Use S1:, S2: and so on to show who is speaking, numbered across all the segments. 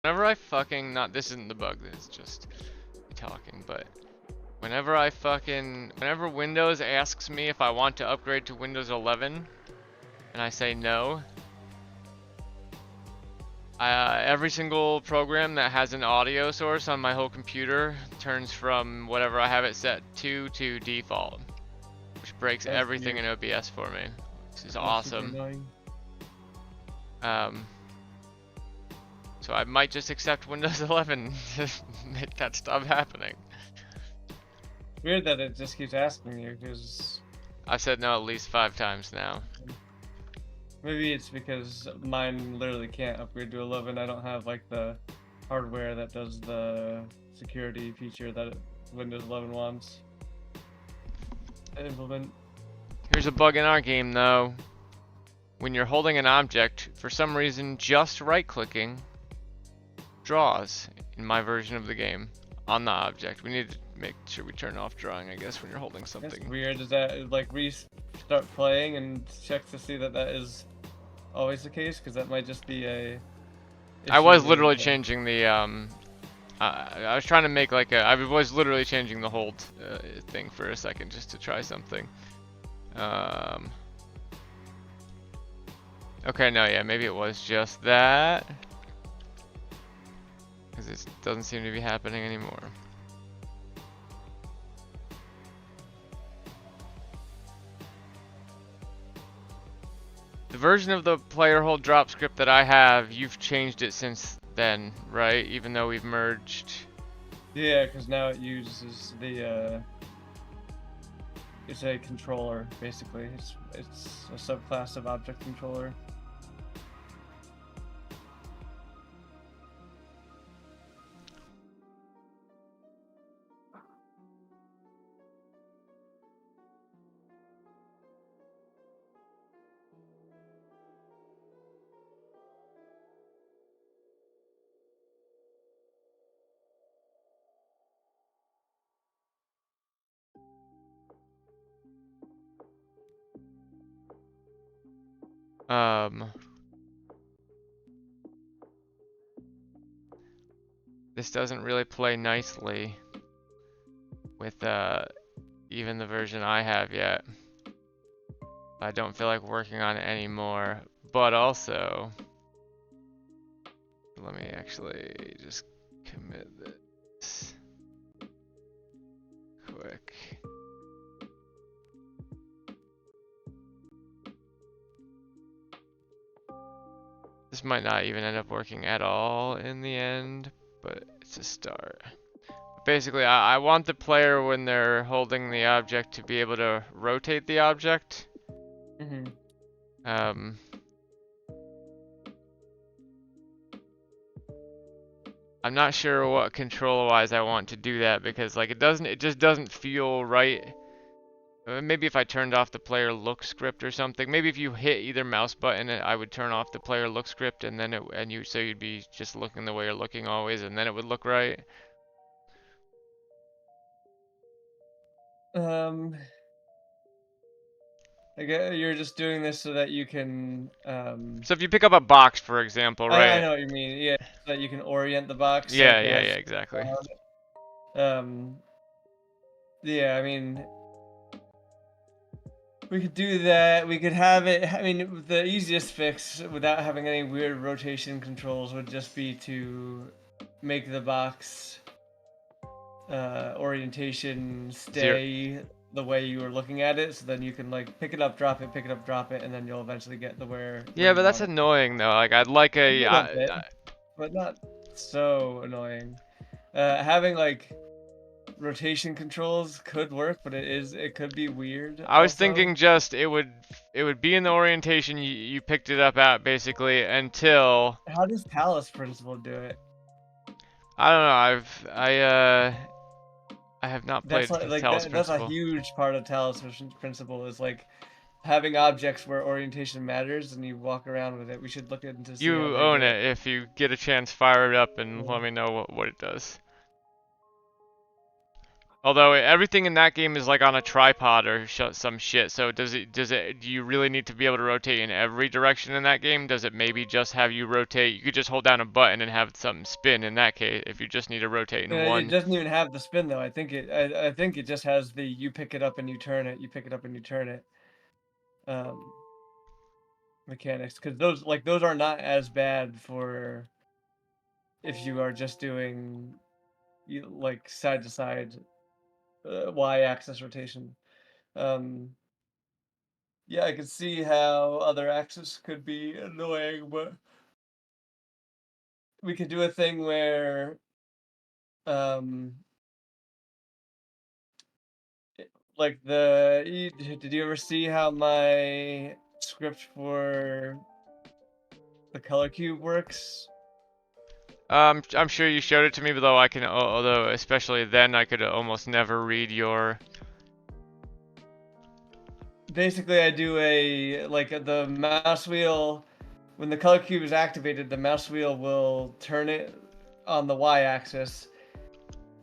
S1: Whenever I fucking not this isn't the bug, this is just me talking, but whenever Windows asks me if I want to upgrade to Windows 11 and I say no, every single program that has an audio source on my whole computer turns from whatever I have it set to default, which breaks
S2: That's
S1: everything
S2: weird.
S1: in OBS for me. This is
S2: That's super
S1: awesome.
S2: annoying.
S1: So I might just accept Windows 11 to make that stop happening.
S2: Weird that it just keeps asking you, because
S1: I've said no at least 5 times now.
S2: maybe it's because mine literally can't upgrade to 11. I don't have like the hardware that does the security feature that Windows 11 wants to implement.
S1: Here's a bug in our game though. When you're holding an object, for some reason just right-clicking draws in my version of the game on the object. We need to make sure we turn off drawing, I guess, when you're holding
S2: That's
S1: something.
S2: weird. Does that like restart playing and check to see that that is always the case? Because that might just be a
S1: I was
S2: issue
S1: literally
S2: with,
S1: changing the I was trying to make like a I was literally changing the hold thing for a second just to try something. Okay, no, yeah, maybe it was just that. Because it doesn't seem to be happening anymore. The version of the player hold drop script that I have, you've changed it since then, right? Even though we've merged.
S2: Yeah, because now it uses the it's a controller basically. It's a subclass of object controller.
S1: This doesn't really play nicely with even the version I have yet. I don't feel like working on it anymore. But also, let me actually just commit this quick. This might not even end up working at all in the end, but it's a start. Basically, I want the player when they're holding the object to be able to rotate the object. I'm not sure what control-wise I want to do that because like it just doesn't feel right. Maybe if I turned off the player look script or something. Maybe if you hit either mouse button, I would turn off the player look script, and then so you'd be just looking the way you're looking always, and then it would look right.
S2: I guess you're just doing this so that you can
S1: So if you pick up a box, for example,
S2: I
S1: right?
S2: know what you mean. Yeah, so that you can orient the box so it
S1: Yeah, yeah,
S2: goes
S1: yeah, exactly.
S2: around. Um yeah, I mean we could do that. We could have it. I mean, the easiest fix without having any weird rotation controls would just be to make the box orientation
S1: Zero.
S2: stay the way you were looking at it. So then you can like pick it up, drop it, pick it up, drop it, and then you'll eventually get the where
S1: Yeah, but
S2: you
S1: that's
S2: want it.
S1: annoying though. Like I'd like
S2: A
S1: a.
S2: little bit, but not so annoying. Having like rotation controls could work, but it could be weird
S1: I was
S2: also.
S1: thinking just it would be in the orientation you picked it up at basically until
S2: How does Talos Principle do it?
S1: I don't know. I have not
S2: That's
S1: played
S2: like
S1: Talos
S2: that's a
S1: Principle.
S2: huge part of Talos Principle is like having objects where orientation matters and you walk around with it. We should look into see how
S1: You
S2: they
S1: own
S2: do it.
S1: it. If you get a chance, fire it up and
S2: Yeah.
S1: let me know what it does. Although everything in that game is like on a tripod or some shit. So do you really need to be able to rotate in every direction in that game? Does it maybe just have you rotate? You could just hold down a button and have something spin in that case if you just need to rotate in
S2: It
S1: one.
S2: doesn't even have the spin though. I think it just has the you pick it up and you turn it. You pick it up and you turn it. Um, Mechanics, because those are not as bad for if you are just doing like side to side y-axis rotation. Um, yeah, I can see how other axis could be annoying, but we could do a thing where um like did you ever see how my script for the color cube works?
S1: I'm sure you showed it to me, though I can, although especially then I could almost never read your.
S2: Basically, I do the mouse wheel. When the color cube is activated, the mouse wheel will turn it on the y-axis.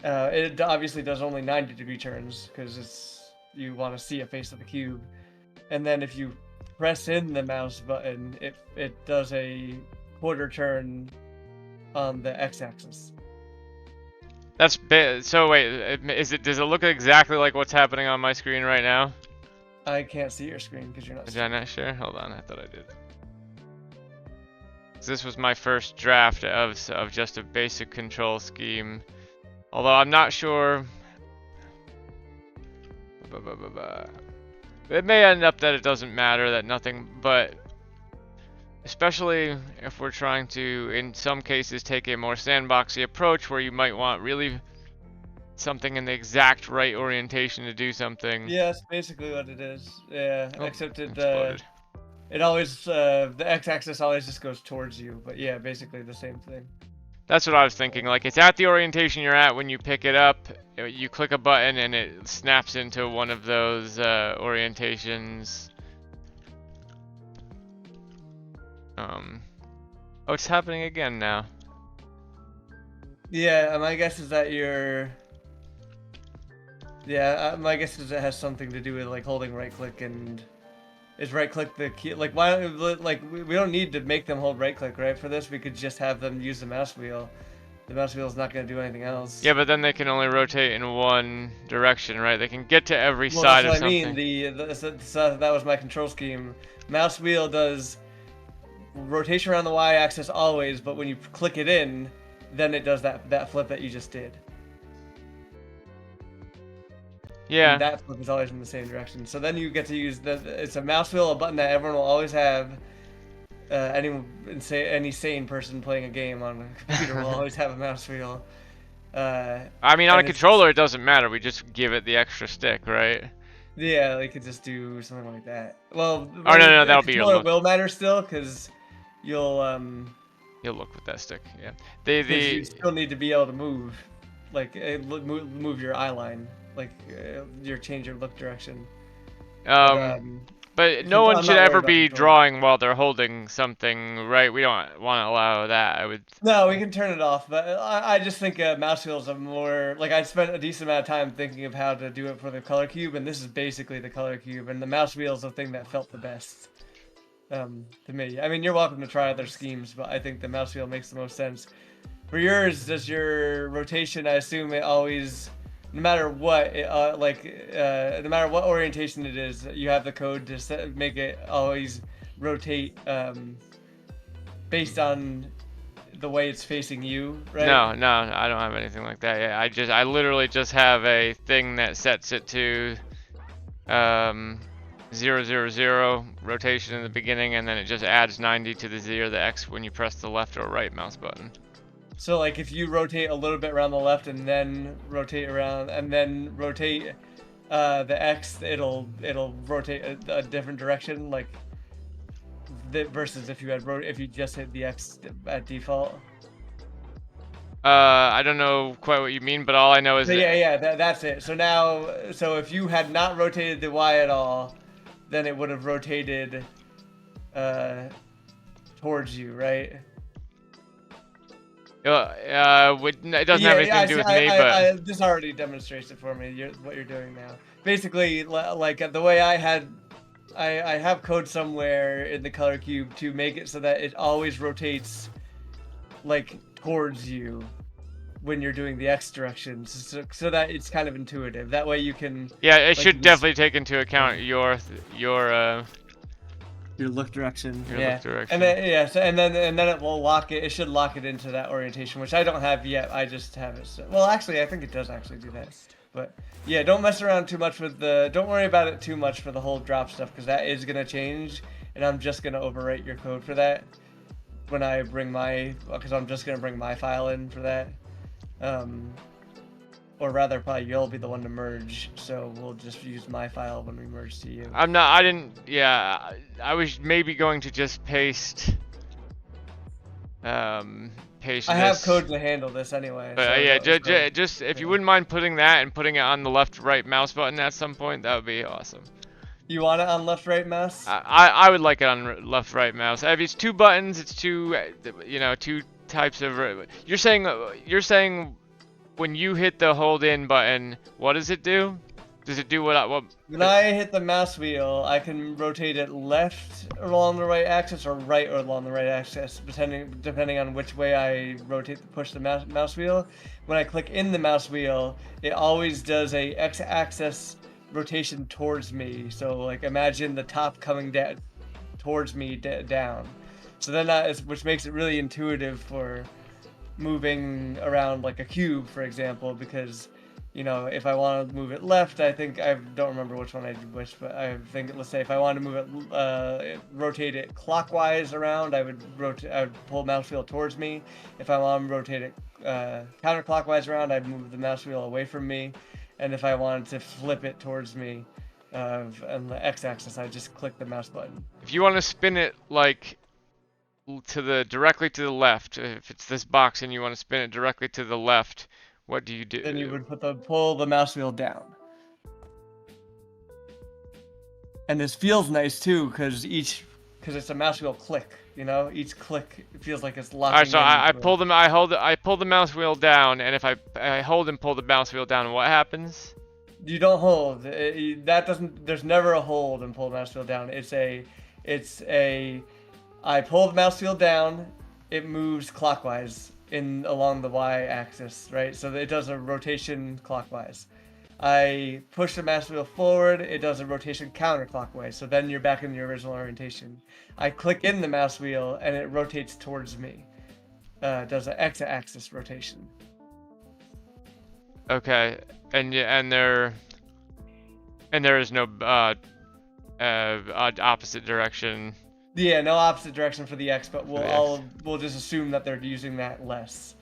S2: It obviously does only 90-degree turns because you want to see a face of the cube. And then if you press in the mouse button, it does a quarter turn on the x-axis.
S1: So wait, does it look exactly like what's happening on my screen right now?
S2: I can't see your screen because you're not.
S1: Did I not share? Hold on, I thought I did. This was my first draft of just a basic control scheme. Although I'm not sure. It may end up that it doesn't matter, that nothing, but especially if we're trying to, in some cases, take a more sandboxy approach where you might want really something in the exact right orientation to do something.
S2: Yeah, that's basically what it is. Yeah,
S1: Oh,
S2: except
S1: exploded.
S2: it always the x-axis always just goes towards you. But yeah, basically the same thing.
S1: That's what I was thinking. Like, it's at the orientation you're at when you pick it up. You click a button and it snaps into one of those orientations. Oh, it's happening again now.
S2: Yeah, my guess is that my guess is it has something to do with like holding right click and is right click the key. Like why like we don't need to make them hold right click, right? For this, we could just have them use the mouse wheel. The mouse wheel is not going to do anything else.
S1: Yeah, but then they can only rotate in one direction, right? They can get to every
S2: Well,
S1: side
S2: that's
S1: of
S2: what I
S1: something.
S2: mean. So that was my control scheme. Mouse wheel does rotation around the y-axis always, but when you click it in, then it does that flip that you just did.
S1: Yeah.
S2: And that flip is always in the same direction. So then you get to use it's a mouse wheel, a button that everyone will always have. Any sane person playing a game on a computer will always have a mouse wheel.
S1: I mean, on a controller, it doesn't matter. We just give it the extra stick, right?
S2: Yeah, they could just do something like that. Well,
S1: Oh, no, that'll be your look.
S2: Will matter still, because you'll
S1: look with that stick, yeah.
S2: you still need to be able to move, like move your eye line, like change your look direction.
S1: But no one should ever be drawing while they're holding something, right? We don't want to allow that.
S2: No, we can turn it off, but I just think mouse wheels are more like I spent a decent amount of time thinking of how to do it for the color cube, and this is basically the color cube, and the mouse wheel is the thing that felt the best to me. I mean, you're welcome to try other schemes, but I think the mouse wheel makes the most sense. For yours, does your rotation? I assume it always, no matter what, no matter what orientation it is, you have the code to make it always rotate based on the way it's facing you, right?
S1: No, I don't have anything like that. Yeah, I literally just have a thing that sets it to 000 rotation in the beginning, and then it just adds 90 to the Z or the X when you press the left or right mouse button.
S2: So like if you rotate a little bit around the left and then rotate around and then rotate the X, it'll rotate a different direction, like versus if you just hit the X at default.
S1: I don't know quite what you mean, but all I know is
S2: that's it. So now, if you had not rotated the Y at all, then it would have rotated towards you, right?
S1: It doesn't have anything
S2: I
S1: to do
S2: see.
S1: with me, but
S2: This already demonstrates it for me. What you're doing now. Basically, like the way I had, I have code somewhere in the color cube to make it so that it always rotates, like towards you, when you're doing the X direction, so that it's kind of intuitive. That way you can,
S1: yeah, it
S2: like,
S1: should definitely take into account your
S2: your look direction.
S1: your
S2: Yeah.
S1: look direction.
S2: And then and then it will lock it. It should lock it into that orientation, which I don't have yet. I just have it. Well, actually, I think it does actually do that. But yeah, don't mess around too much with the. Don't worry about it too much for the whole drop stuff, because that is gonna change, and I'm just gonna overwrite your code for that when I bring my. Because I'm just gonna bring my file in for that. Or rather, probably you'll be the one to merge, so we'll just use my file when we merge to you.
S1: I didn't, yeah, I was maybe going to just paste
S2: I have code to handle this anyway.
S1: But
S2: so
S1: yeah, just if you wouldn't mind putting that and putting it on the left-right mouse button at some point, that would be awesome.
S2: You want it on left-right mouse?
S1: I would like it on left-right mouse. If it's two buttons, it's two, two types of. You're saying when you hit the hold in button, what does it do? Does it do what?
S2: When I hit the mouse wheel, I can rotate it left along the right axis or right along the right axis, depending on which way I push the mouse wheel. When I click in the mouse wheel, it always does a x-axis rotation towards me. So like imagine the top coming down towards me down. So then which makes it really intuitive for moving around like a cube, for example, because if I want to move it left, I think I don't remember which one I did which, but I think let's say if I wanted to move it, rotate it clockwise around, I would pull the mouse wheel towards me. If I want to rotate it counterclockwise around, I'd move the mouse wheel away from me, and if I wanted to flip it towards me, on the x-axis, I just click the mouse button.
S1: If you want to spin it like directly to the left, if it's this box and you want to spin it directly to the left, what do you do?
S2: Then you would pull the mouse wheel down. And this feels nice too, because it's a mouse wheel click. Each click feels like it's locking.
S1: All right, so I pull the mouse wheel down, and if I hold and pull the mouse wheel down, what happens?
S2: You don't hold. There's never a hold and pull the mouse wheel down. I pull the mouse wheel down, it moves clockwise along the y-axis, right? So it does a rotation clockwise. I push the mouse wheel forward, it does a rotation counterclockwise. So then you're back in the original orientation. I click in the mouse wheel and it rotates towards me. It does an x-axis rotation.
S1: Okay, and there is no opposite direction.
S2: Yeah, no opposite direction for the X, but we'll just assume that they're using that less.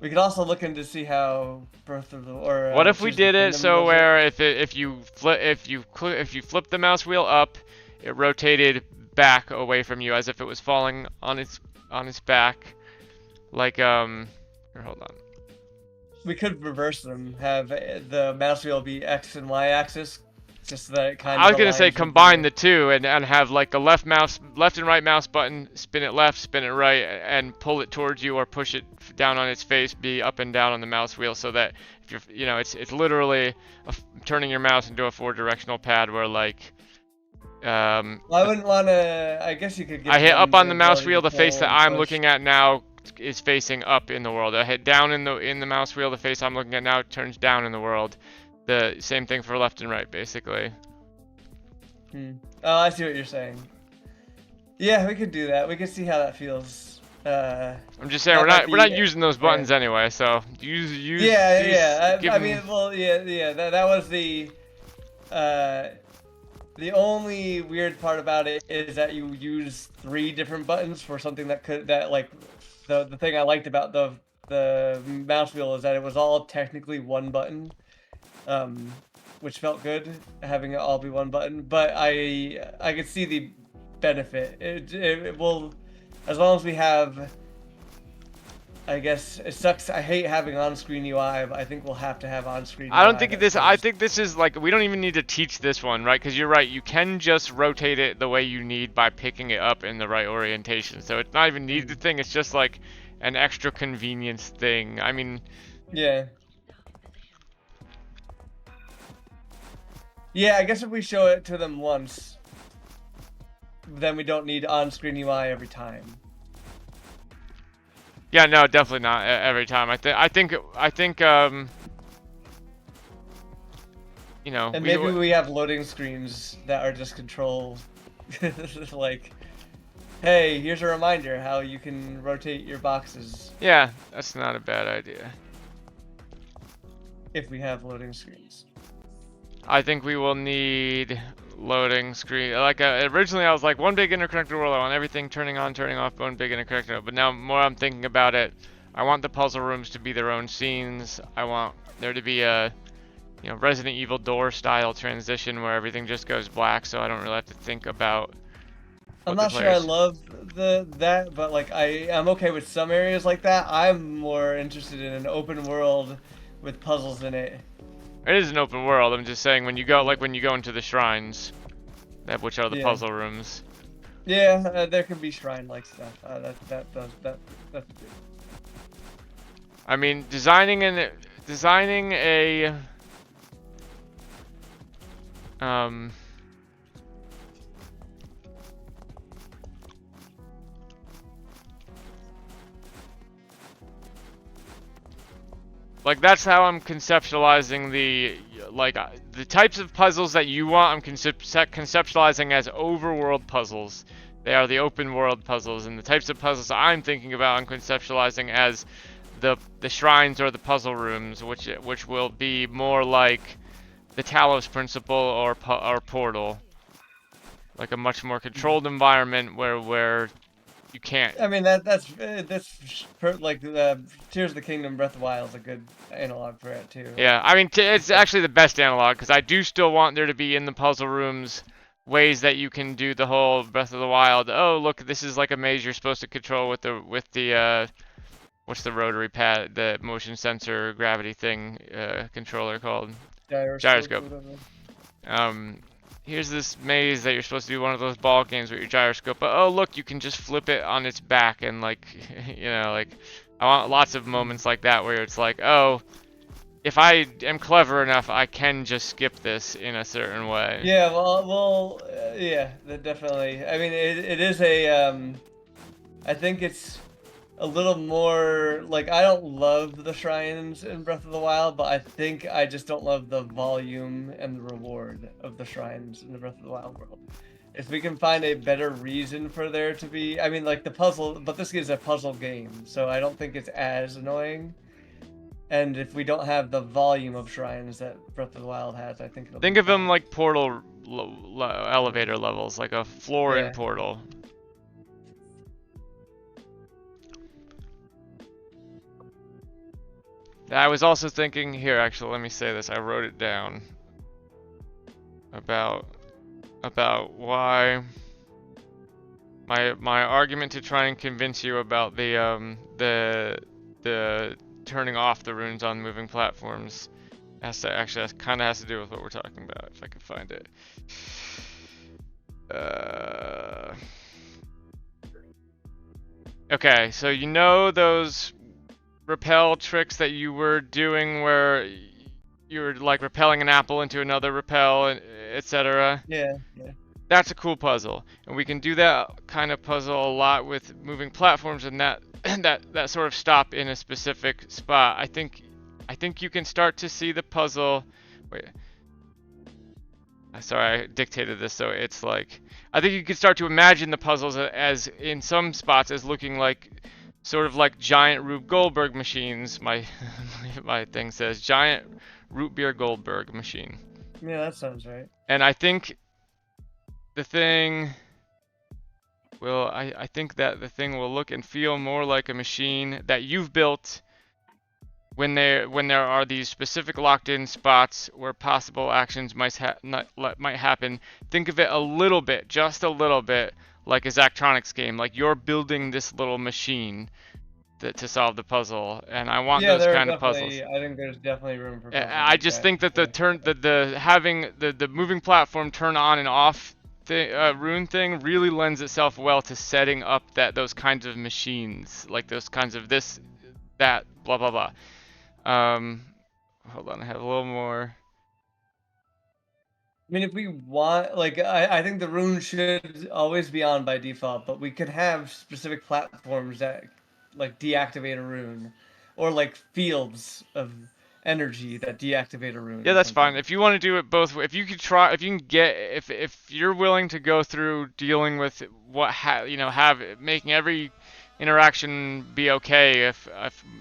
S2: We could also look into see how Birth of the
S1: what if we did it so where if you flip the mouse wheel up, it rotated back away from you as if it was falling on its back, like here, hold on.
S2: We could reverse them, have the mouse wheel be X and Y axis. Just that it kind of
S1: I was gonna say combine the two and have like a left and right mouse button, spin it left, spin it right, and pull it towards you or push it down on its face, be up and down on the mouse wheel, so that if you're, it's literally turning your mouse into a 4-directional pad where like.
S2: Well, I wouldn't want to. I guess you could.
S1: I hit up on the mouse wheel. The face that I'm looking at now is facing up in the world. I hit down in the mouse wheel. The face I'm looking at now turns down in the world. The same thing for left and right, basically.
S2: Oh, I see what you're saying. Yeah, we could do that. We could see how that feels.
S1: I'm just saying we're not using those buttons anyway, so use.
S2: Yeah. I mean, well, yeah. That was the only weird part about it is that you use 3 different buttons for something like the thing I liked about the mouse wheel is that it was all technically one button. Which felt good, having it all be one button, but I could see the benefit. It will, as long as we have I guess it sucks. I hate having on-screen UI, but I think we'll have to have on-screen
S1: I don't
S2: UI
S1: think
S2: that
S1: this. I
S2: shows.
S1: think this is like we don't even need to teach this one, right? Because you're right. You can just rotate it the way you need by picking it up in the right orientation. So it's not even needed thing. It's just like an extra convenience thing. I mean,
S2: Yeah. Yeah, I guess if we show it to them once, then we don't need on-screen UI every time.
S1: yeah, no, definitely not every time. I think. You know,
S2: And maybe we have loading screens that are just control, like, hey, here's a reminder how you can rotate your boxes
S1: yeah, that's not a bad idea.
S2: if we have loading screens.
S1: I think we will need loading screen. Like originally, I was like one big interconnected world. I want everything turning on, turning off, one big interconnected. But now, more I'm thinking about it, I want the puzzle rooms to be their own scenes. I want there to be a, you know, Resident Evil door style transition where everything just goes black, so I don't really have to think about.
S2: I'm not sure I love that, but like I'm okay with some areas like that. I'm more interested in an open world with puzzles in it.
S1: It is an open world. I'm just saying when you go, like when you go into the shrines, which are the
S2: Yeah.
S1: puzzle rooms.
S2: Yeah, there can be shrine-like stuff. That's good.
S1: I mean, designing a like that's how I'm conceptualizing the types of puzzles that you want. I'm conceptualizing as overworld puzzles. They are the open world puzzles, and the types of puzzles I'm thinking about, I'm conceptualizing as the shrines or the puzzle rooms, which will be more like the Talos Principle or Portal, like a much more controlled environment where you can't.
S2: I mean that's like Tears of the Kingdom, Breath of the Wild is a good analog for it too.
S1: Yeah, I mean it's actually the best analog because I do still want there to be in the puzzle rooms ways that you can do the whole Breath of the Wild. Oh look, this is like a maze you're supposed to control with the what's the rotary pad, the motion sensor gravity thing controller called? Gyroscope. Here's this maze that you're supposed to do one of those ball games with your gyroscope, but oh look, you can just flip it on its back and like, you know, like I want lots of moments like that where it's like, oh, if I am clever enough, I can just skip this in a certain way.
S2: Yeah, well, yeah, definitely. I mean, it is a I think it's a little more like I don't love the shrines in Breath of the Wild, but I think I just don't love the volume and the reward of the shrines in the Breath of the Wild world. If we can find a better reason for there to be, I mean, like the puzzle, but this is a puzzle game, so I don't think it's as annoying. And if we don't have the volume of shrines that Breath of the Wild has, I think it'll
S1: Think
S2: be
S1: of them
S2: fine.
S1: like Portal elevator levels, like a floor in Portal. I was also thinking here, actually, let me say this. I wrote it down about why my argument to try and convince you about the turning off the runes on moving platforms actually kind of has to do with what we're talking about. If I can find it. Okay, so you know those repel tricks that you were doing where you were like repelling an apple into another repel, and etc.
S2: Yeah.
S1: That's a cool puzzle, and we can do that kind of puzzle a lot with moving platforms, and that that sort of stop in a specific spot. I think you can start to see the puzzle. Wait, sorry, I dictated this, so it's like I think you can start to imagine the puzzles as in some spots as looking like sort of like giant Rube Goldberg machines. My my thing says giant root beer Goldberg machine.
S2: Yeah, that sounds right.
S1: And I think the thing will, I think that the thing will look and feel more like a machine that you've built when there are these specific locked-in spots where possible actions might happen. Think of it a little bit, just a little bit, like a Zachtronics game. Like you're building this little machine to solve the puzzle, and I want
S2: Yeah,
S1: those
S2: there are
S1: kind of puzzles.
S2: definitely. I think there's definitely room for puzzles
S1: I
S2: like
S1: just
S2: that.
S1: think that
S2: Yeah.
S1: the having the moving platform turn on and off rune thing really lends itself well to setting up those kinds of machines, like those kinds of this, that, blah blah blah. Hold on, I have a little more.
S2: I mean, if we want, like, I think the rune should always be on by default, but we could have specific platforms that, like, deactivate a rune, or like fields of energy that deactivate a rune
S1: Yeah,
S2: or
S1: that's
S2: something.
S1: fine. If you want to do it both, if you could try, if you can get, if you're willing to go through dealing with have making every interaction be okay. If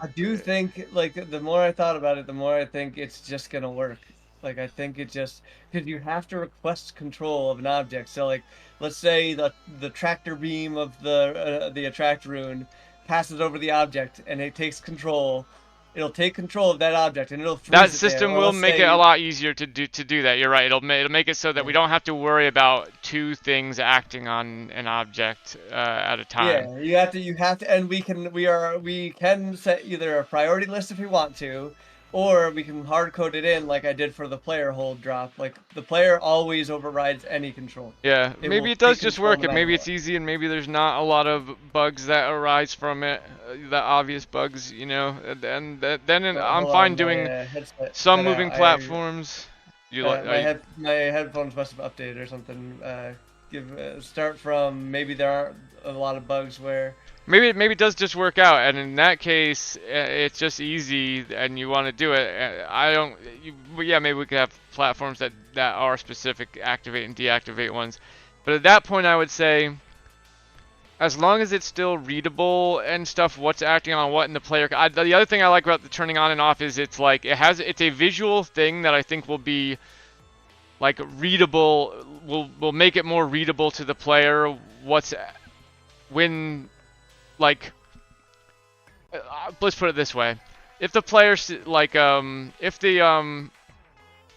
S2: I do think, like, the more I thought about it, the more I think it's just gonna work. Like, I think it just because you have to request control of an object. So, like, let's say the tractor beam of the attract rune passes over the object, and it takes control. It'll take control of that object, and it'll
S1: that
S2: freeze it there.
S1: system
S2: Or
S1: will
S2: let's
S1: make it a
S2: say,
S1: lot easier to do that. You're right. It'll make it so that
S2: yeah,
S1: we don't have to worry about two things acting on an object at a time.
S2: yeah, you have to, and we can set either a priority list if we want to, or we can hard code it in like I did for the player hold drop. Like the player always overrides any control.
S1: Yeah,
S2: It
S1: maybe
S2: will
S1: it does
S2: take
S1: just
S2: control
S1: work,
S2: no
S1: and
S2: matter
S1: maybe it's
S2: what.
S1: easy, and maybe there's not a lot of bugs that arise from it, the obvious bugs, then I'm
S2: Hold
S1: fine
S2: on, my
S1: doing
S2: headset
S1: some
S2: cut out.
S1: moving platforms. You like,
S2: My headphones must have updated or something. Give start from maybe there aren't a lot of bugs where.
S1: maybe it does just work out, and in that case, it's just easy, and you want to do it. I don't. Well, yeah, maybe we could have platforms that are specific activate and deactivate ones, but at that point, I would say, as long as it's still readable and stuff, what's acting on what in the player. The other thing I like about the turning on and off is it's a visual thing that I think will be like readable. Will make it more readable to the player. What's when like let's put it this way: if the player if the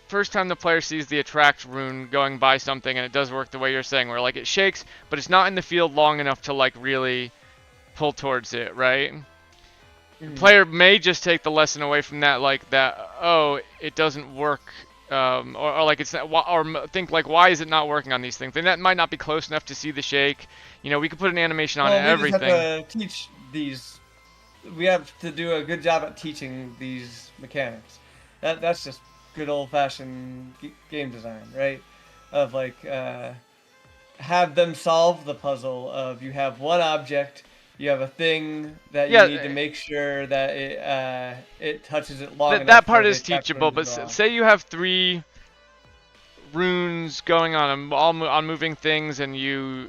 S1: first time the player sees the attract rune going by something and it does work the way you're saying, where like it shakes, but it's not in the field long enough to like really pull towards it, right? The
S2: Mhm.
S1: player may just take the lesson away from that, like that. Oh, it doesn't work, or like it's not, or think like, why is it not working on these things? And that might not be close enough to see the shake. We could put an animation on
S2: Well, we just have
S1: everything.
S2: to teach these. We have to do a good job at teaching these mechanics. That's just good old fashioned game design, right? Of like have them solve the puzzle of you have one object, you have a thing that you
S1: Yeah,
S2: need to make sure that it touches it long
S1: that
S2: enough
S1: part
S2: for the
S1: is
S2: attack
S1: teachable.
S2: rune to
S1: But
S2: go off.
S1: say you have three runes going on all on moving things, and you're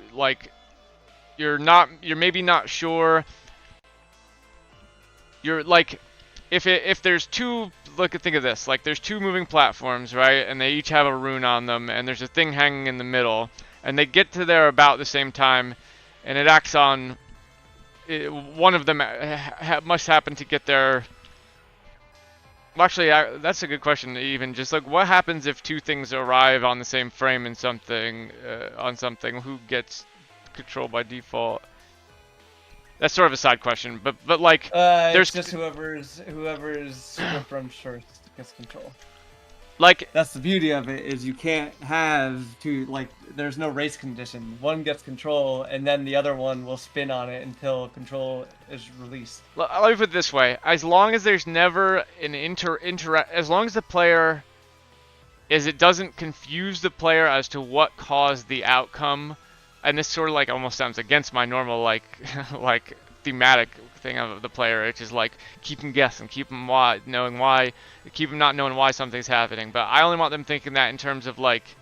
S1: maybe not sure. You're like, if there's two, think of this, like there's two moving platforms, right, and they each have a rune on them, and there's a thing hanging in the middle, and they get to there about the same time, and it acts on one of them must happen to get there. Well, actually, that's a good question. Even just like, what happens if two things arrive on the same frame in something on something? Who gets control by default? That's sort of a side question, but like,
S2: It's
S1: there's
S2: just whoever's script runs first gets control.
S1: like
S2: That's the beauty of it is you can't have two like there's no race condition. One gets control and then the other one will spin on it until control is released.
S1: Let me put it this way: as long as there's never an as long as the player it doesn't confuse the player as to what caused the outcome, and this sort of like almost sounds against my normal like like thematic thing of the player, which is like keep them guessing, keep them knowing why, keep them not knowing why something's happening. But I only want them thinking that in terms of like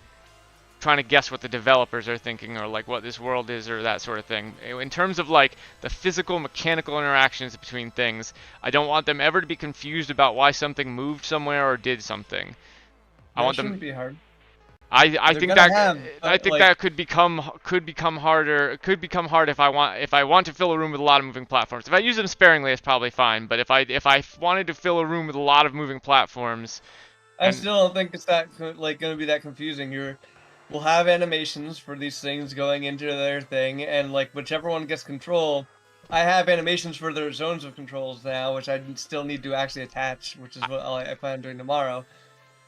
S1: trying to guess what the developers are thinking or like what this world is or that sort of thing. In terms of like the physical mechanical interactions between things, I don't want them ever to be confused about why something moved somewhere or did something. I
S2: That
S1: want them
S2: shouldn't be hard.
S1: I
S2: They're
S1: think
S2: gonna
S1: that
S2: have
S1: I think
S2: like
S1: that could become harder. It could become hard if I want to fill a room with a lot of moving platforms. If I use them sparingly, it's probably fine. But if I wanted to fill a room with a lot of moving platforms,
S2: I
S1: and
S2: still don't think it's that like gonna be that confusing. We'll have animations for these things going into their thing, and like whichever one gets control, I have animations for their zones of controls now, which I still need to actually attach, which is what I plan on doing tomorrow.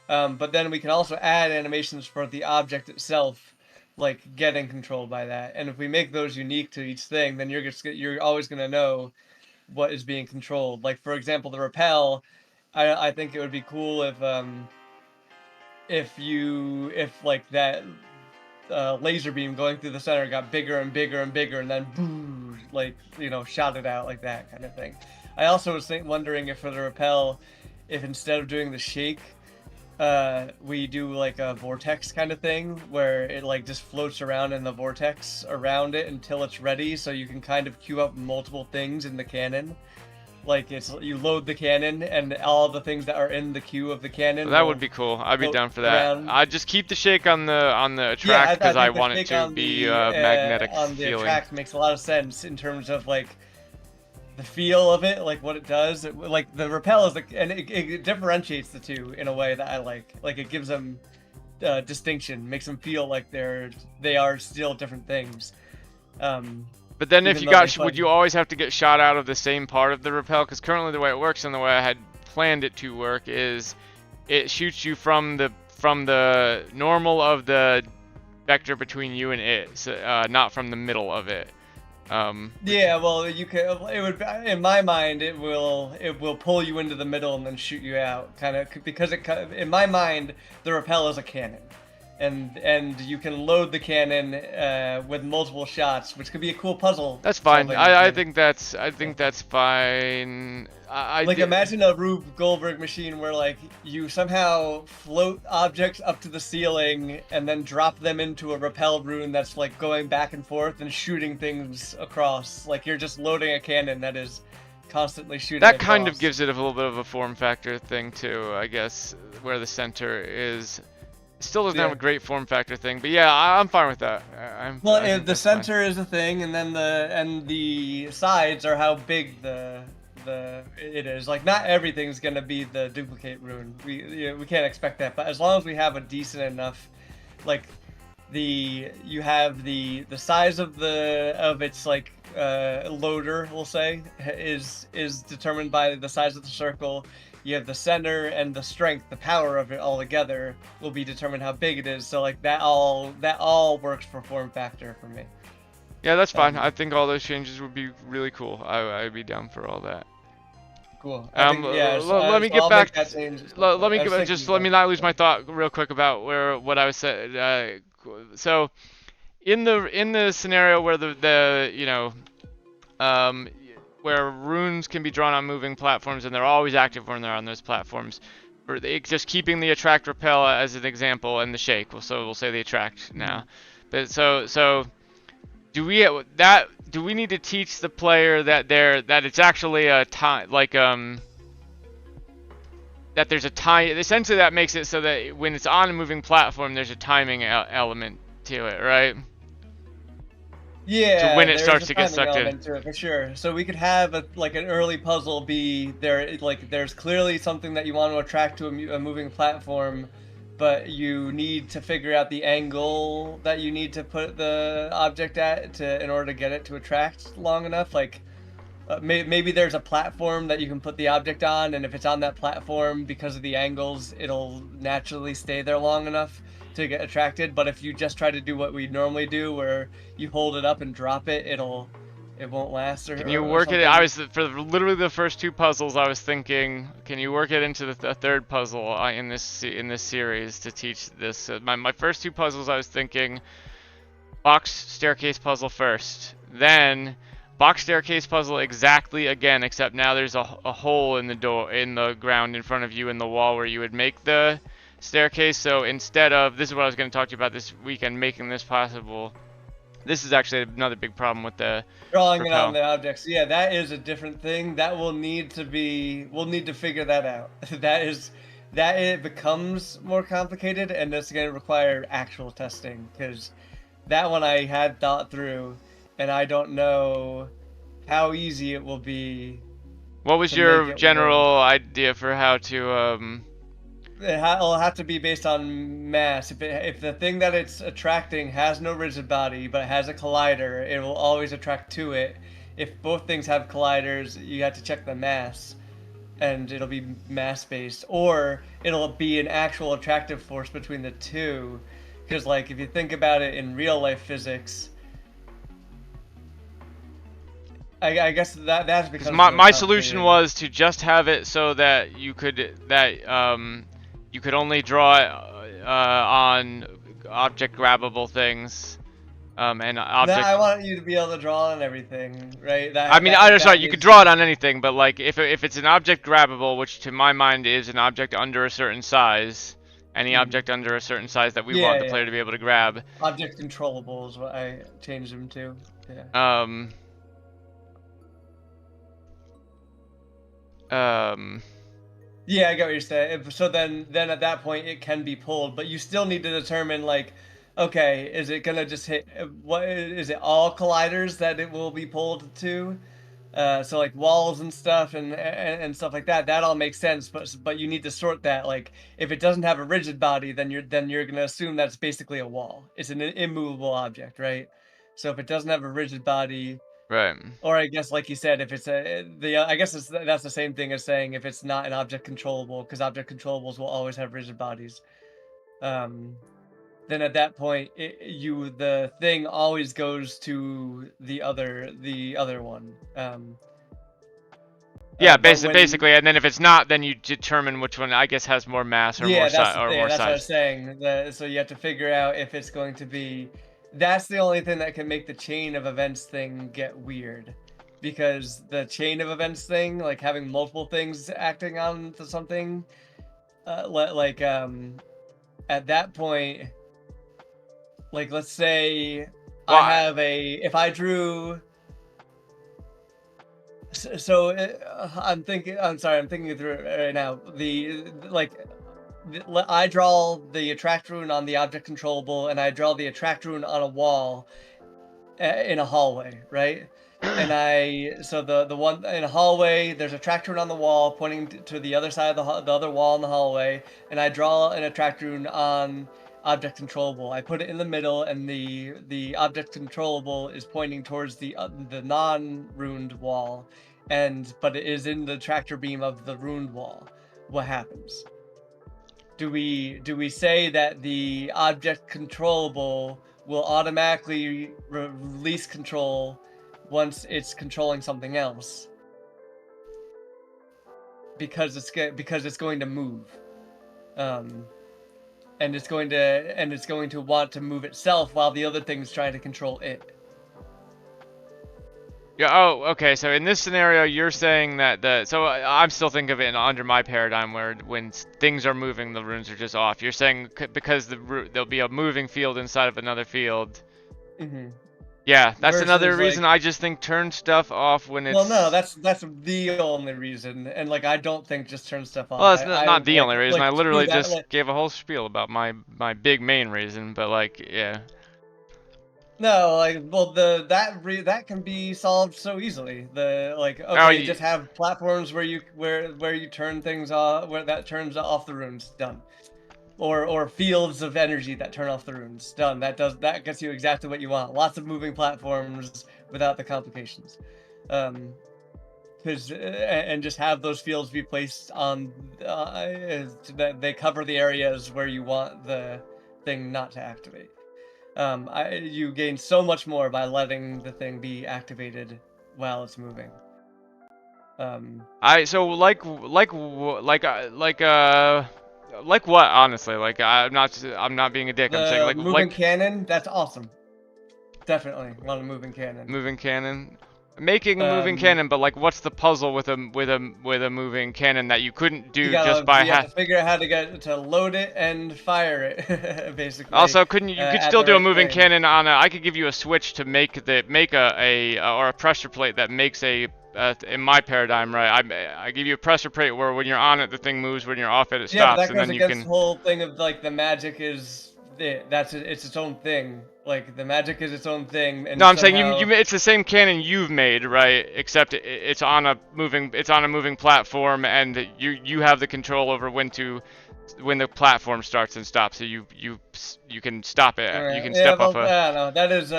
S2: But then we can also add animations for the object itself, like getting controlled by that. And if we make those unique to each thing, then you're always gonna know what is being controlled. Like for example, the repel. I think it would be cool if like that laser beam going through the center got bigger and bigger and bigger, and then boom, like shot it out like that kind of thing. I also was wondering if for the repel, if instead of doing the shake, we do like a vortex kind of thing where it like just floats around in the vortex around it until it's ready, so you can kind of queue up multiple things in the cannon. Like you load the cannon and all the things that are in the queue of the cannon.
S1: That would be cool. I'd be down for that.
S2: Around.
S1: I just keep the shake on the attract because I want it to be magnetic
S2: on the
S1: feeling.
S2: attract makes a lot of sense in terms of like the feel of it, like what it does. Like the repel is like, and it differentiates the two in a way that I like. Like it gives them distinction, makes them feel like they are still different things.
S1: But then if you would you always have to get shot out of the same part of the repel? Because currently the way it works and the way I had planned it to work is it shoots you from the normal of the vector between you and it, so, not from the middle of it.
S2: Yeah, well, you could. It would, in my mind, it will pull you into the middle and then shoot you out, kind of, because in my mind, the repel is a cannon, and you can load the cannon with multiple shots, which could be a cool puzzle.
S1: That's fine. I think that's fine.
S2: Like imagine a Rube Goldberg machine where like you somehow float objects up to the ceiling and then drop them into a repel rune that's like going back and forth and shooting things across. Like you're just loading a cannon that is constantly shooting.
S1: That kind of gives it a little bit of a form factor thing too, I guess, where the center is. Still doesn't have a great form factor thing, but yeah, I'm fine with that.
S2: The center is a thing, and then the sides are how big it is. Like not everything's gonna be the duplicate rune. We can't expect that, but as long as we have a decent enough, like you have the size of its like loader, we'll say, is determined by the size of the circle. You have the center and the strength, the power of it all together will be determined how big it is. So like that all works for form factor for me.
S1: Yeah, that's fine. I think all those changes would be really cool. I'd be down for all that.
S2: Cool.
S1: Let me get back. Let me not lose my thought real quick about what I was saying. So, in the scenario where where runes can be drawn on moving platforms and they're always active when they're on those platforms. Just keeping the attract repel as an example and the shake. So we'll say the attract now. But so do we need to teach the player that it's actually a time that there's a time, essentially that makes it so that when it's on a moving platform there's a timing element to it, right?
S2: Yeah,
S1: to when it starts to get sucked in.
S2: To it for sure. So we could have an early puzzle be there, like there's clearly something that you want to attract to a moving platform, but you need to figure out the angle that you need to put the object at in order to get it to attract long enough. Like maybe there's a platform that you can put the object on, and if it's on that platform, because of the angles, it'll naturally stay there long enough to get attracted. But if you just try to do what we normally do, where you hold it up and drop it, it won't last.
S1: Can you work it? For literally the first two puzzles, I was thinking, can you work it into the third puzzle in this series to teach this? My first two puzzles, I was thinking, box staircase puzzle first, then box staircase puzzle exactly again, except now there's a hole in the ground in front of you in the wall where you would make the staircase. So instead of, this is what I was going to talk to you about this weekend, making this possible. This is actually another big problem with the
S2: drawing it on the objects. Yeah, that is a different thing. That we'll need to figure that out. It becomes more complicated, and it's going to require actual testing, because that one I had thought through, and I don't know how easy it will be.
S1: What was your general idea for how to
S2: It'll have to be based on mass. If the thing that it's attracting has no rigid body, but it has a collider, it will always attract to it. if both things have colliders, you have to check the mass, and it'll be mass based, or it'll be an actual attractive force between the two. Because like if you think about it in real life physics, I guess that's
S1: Because
S2: because
S1: my solution was to just have it so that you could you could only draw it on object grabbable things, and
S2: No,
S1: object.
S2: I want you to be able to draw on everything, right?
S1: I mean,
S2: That
S1: sorry,
S2: that
S1: you could
S2: gives
S1: draw it on anything, but like if it's an object grabbable, which to my mind is an object under a certain size, any object under a certain size that we want
S2: Yeah,
S1: the player
S2: yeah.
S1: to be able to grab.
S2: Object controllable is what I changed them to. Yeah.
S1: Um.
S2: Yeah, I get what you're saying. So then at that point it can be pulled, but you still need to determine like, okay, is it gonna just hit? What is it? All colliders that it will be pulled to? So like walls and stuff and stuff like that. That all makes sense, but you need to sort that. Like if it doesn't have a rigid body, then you're gonna assume that's basically a wall. It's an immovable object, right? So if it doesn't have a rigid body,
S1: Right.
S2: or I guess, like you said, if it's I guess that's the same thing as saying if it's not an object controllable, because object controllables will always have rigid bodies. Then at that point, the thing always goes to the other one.
S1: Yeah,
S2: But when
S1: basically, and then if it's not, then you determine which one I guess has more mass or more size or more
S2: that's what I was
S1: size.
S2: saying. So you have to figure out if it's going to be. That's the only thing that can make the chain of events thing get weird, because the chain of events thing, like having multiple things acting on to something, like at that point, like let's say
S1: Well,
S2: I have if I drew. So I'm thinking. I'm sorry. I'm thinking through it right now. I draw the attract rune on the object controllable, and I draw the attract rune on a wall in a hallway, right? And so the one in a hallway, there's a attract rune on the wall pointing to the other side of the other wall in the hallway, and I draw an attract rune on object controllable. I put it in the middle, and the object controllable is pointing towards the non-runed wall, but it is in the tractor beam of the runed wall. What happens? Do we say that the object controllable will automatically release control once it's controlling something else, because it's going to move, and it's going to want to move itself while the other thing's trying to control it.
S1: yeah. Oh, okay. So in this scenario, you're saying that I'm still thinking of it under my paradigm where when things are moving, the runes are just off. You're saying because there'll be a moving field inside of another field.
S2: Mm-hmm.
S1: Yeah, that's
S2: Versus,
S1: another reason I just think turn stuff off when it's.
S2: Well, no, that's the only reason, and like I don't think just turn stuff off.
S1: Well, that's not the only reason.
S2: Like,
S1: I literally
S2: that,
S1: just
S2: like,
S1: gave a whole spiel about my big main reason, but like, yeah.
S2: No, like, well, that can be solved so easily. Okay,
S1: Oh,
S2: just have platforms where you turn things off, where that turns off the runes, done. Or fields of energy that turn off the runes, done. That gets you exactly what you want. Lots of moving platforms without the complications. And just have those fields be placed on that they cover the areas where you want the thing not to activate. You gain so much more by letting the thing be activated while it's moving.
S1: So like what, honestly? Like I'm not being a dick. I'm saying
S2: The moving
S1: like
S2: cannon, that's awesome. Definitely want a moving cannon.
S1: moving cannon. Making a moving cannon, but like what's the puzzle with a moving cannon that you couldn't do just by
S2: you have to figure out how to load it and fire it, basically.
S1: Also, couldn't you could still
S2: the
S1: do a
S2: right
S1: moving
S2: thing.
S1: cannon on a. I could give you a switch to make a pressure plate that makes in my paradigm, right? I give you a pressure plate where when you're on it, the thing moves. When you're off it, it
S2: Yeah, but
S1: stops,
S2: that
S1: and
S2: goes
S1: then you
S2: against
S1: can.
S2: the whole thing of like the magic is it's its own thing. Like the magic is its own thing, and
S1: No, I'm saying
S2: somehow...
S1: it's the same cannon you've made, right? Except it's on a moving platform, and you have the control over when the platform starts and stops. So you can stop it. You
S2: Right.
S1: can
S2: Yeah,
S1: step off
S2: well,
S1: a.
S2: I don't know. That is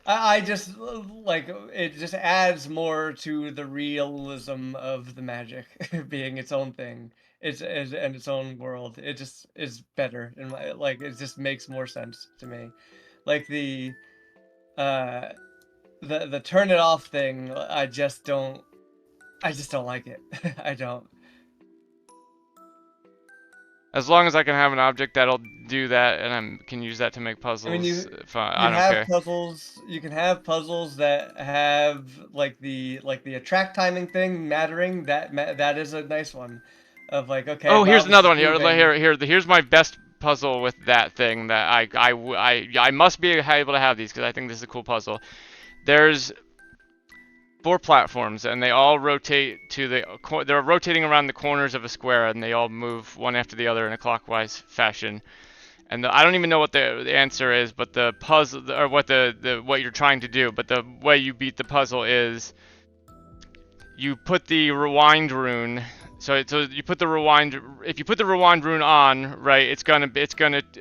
S2: I just like it just adds more to the realism of the magic being its own thing. It's and its own world. It just is better and like it just makes more sense to me. Like uh the turn it off thing, I just don't like it. I don't.
S1: As long as I can have an object that'll do that, and I can use that to make
S2: I mean,
S1: puzzles, fine.
S2: you
S1: I don't
S2: have
S1: care.
S2: puzzles. You can have puzzles that have like the attract timing thing mattering. That is a nice one. Of like, okay,
S1: Oh,
S2: while
S1: here's
S2: this
S1: another
S2: is
S1: one.
S2: moving.
S1: Here's my best puzzle with that thing that I must be able to have these because I think this is a cool puzzle. There's 4 platforms, and they all rotate to they're rotating around the corners of a square, and they all move one after the other in a clockwise fashion. And I don't even know what the answer is, but the puzzle or what what you're trying to do, but the way you beat the puzzle is you put the rewind rune. So you put the rewind. If you put the rewind rune on, right, it's gonna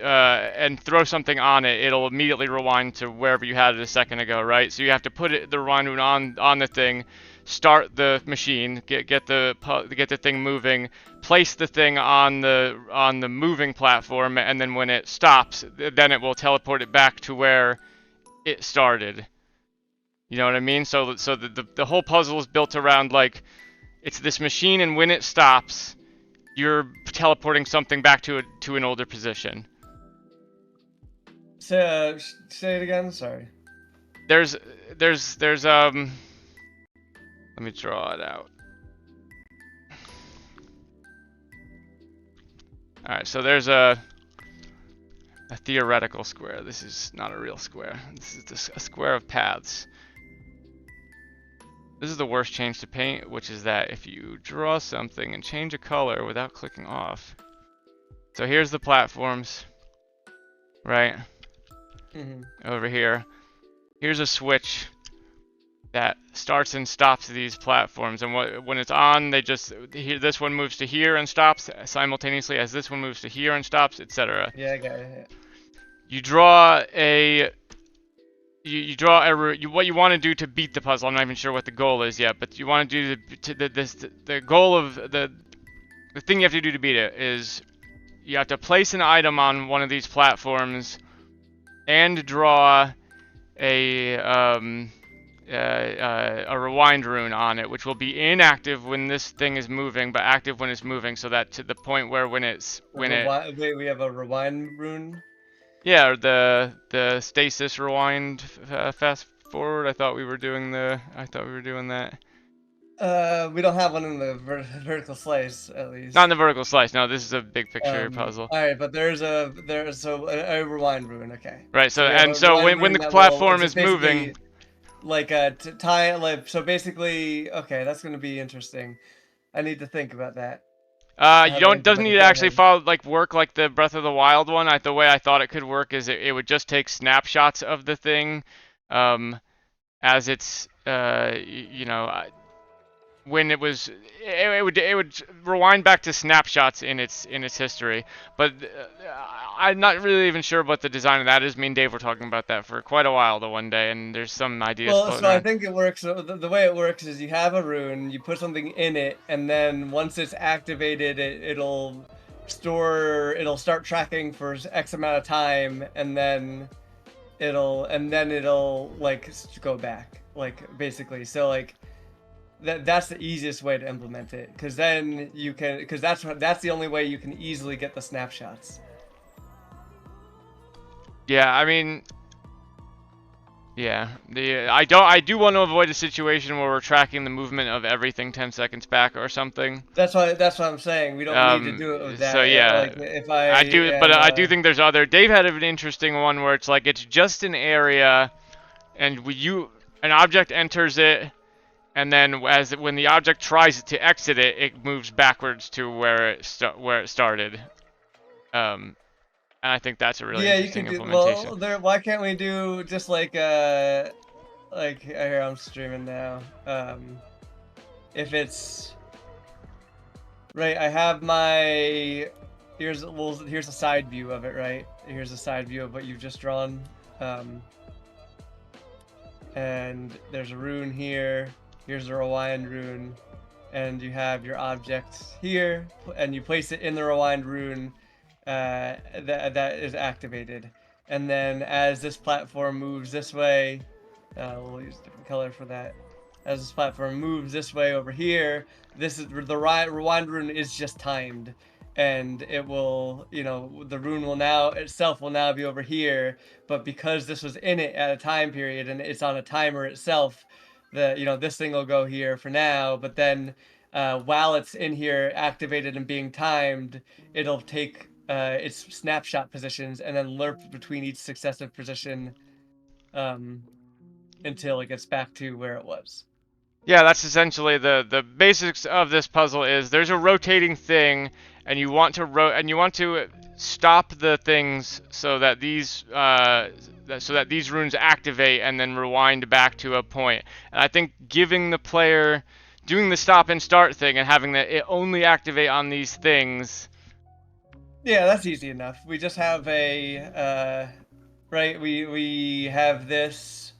S1: and throw something on it. It'll immediately rewind to wherever you had it a second ago, right? So you have to put the rewind rune on the thing, start the machine, get the thing moving, place the thing on the moving platform, and then when it stops, then it will teleport it back to where it started. You know what I mean? So the whole puzzle is built around like it's this machine, and when it stops, you're teleporting something back to an older position.
S2: Say it again. Sorry.
S1: There's there's let me draw it out. All right, so there's a theoretical square. This is not a real square. This is a square of paths. This is the worst change to paint, which is that if you draw something and change a color without clicking off. So here's the platforms, right? Over here. Here's a switch that starts and stops these platforms, and when it's on, this one moves to here and stops simultaneously as this one moves to here and stops, etc.
S2: Yeah, I got it.
S1: You draw a what you want to do to beat the puzzle. I'm not even sure what the goal is yet, but you want to do the goal of the thing you have to do to beat it is you have to place an item on one of these platforms and draw a rewind rune on it, which will be inactive when this thing is moving, but active when it's moving, so that to the point where
S2: Wait, we have a rewind rune.
S1: yeah, or the stasis rewind fast forward. I thought we were doing that.
S2: We don't have one in the vertical slice, at least.
S1: Not in the vertical slice. No, this is a big picture puzzle.
S2: All right, but there's a rewind rune. Okay.
S1: Right. So
S2: So we have a rewind
S1: when
S2: rune
S1: the
S2: that will.
S1: platform
S2: It's
S1: is
S2: just basically
S1: moving,
S2: like a tie. Like so, basically. Okay, that's gonna be interesting. I need to think about that.
S1: you
S2: How to
S1: don't doesn't
S2: implement
S1: need
S2: it.
S1: to
S2: Go
S1: actually
S2: ahead.
S1: follow work like the Breath of the Wild one. The way I thought it could work is it would just take snapshots of the thing, as it's you know when it would rewind back to snapshots in its history. But I'm not really even sure what the design of that is. Me and Dave were talking about that for quite a while the one day, and there's some ideas
S2: Well,
S1: floating
S2: so I
S1: around.
S2: think it works. So the way it works is you have a rune, you put something in it, and then once it's activated, it'll start tracking for X amount of time, and then it'll like go back, like basically. So like that's the easiest way to implement it, because then you can, because that's the only way you can easily get the snapshots.
S1: Yeah, I mean, yeah, I do want to avoid a situation where we're tracking the movement of everything 10 seconds back or something.
S2: That's what I'm saying. We don't need to do it with
S1: So
S2: that.
S1: yeah,
S2: Like if I
S1: I do, but
S2: am
S1: I do think there's other. Dave had an interesting one where it's like it's just an area, and an object enters it, and then when the object tries to exit it, it moves backwards to where it started. And I think that's a really
S2: Yeah, you
S1: interesting
S2: could do
S1: implementation.
S2: well there. Why can't we do just like here I'm streaming now. If it's right, I have my here's a side view of it, right? Here's a side view of what you've just drawn. Um and there's a rune here. Here's the rewind rune, and you have your object here, and you place it in the rewind rune that is activated. And then as this platform moves this way, we'll use a different color for that. As this platform moves this way over here, this is the rewind rune is just timed, and it will, the rune will now itself will now be over here. But because this was in it at a time period and it's on a timer itself, this thing will go here for now. But then while it's in here activated and being timed, it'll take its snapshot positions and then lerp between each successive position until it gets back to where it was.
S1: Yeah, that's essentially the basics of this puzzle. Is there's a rotating thing, and you want to stop the things so that these runes activate and then rewind back to a point. And I think giving the player doing the stop and start thing and having it only activate on these things.
S2: Yeah, that's easy enough. We just have a right. We have this.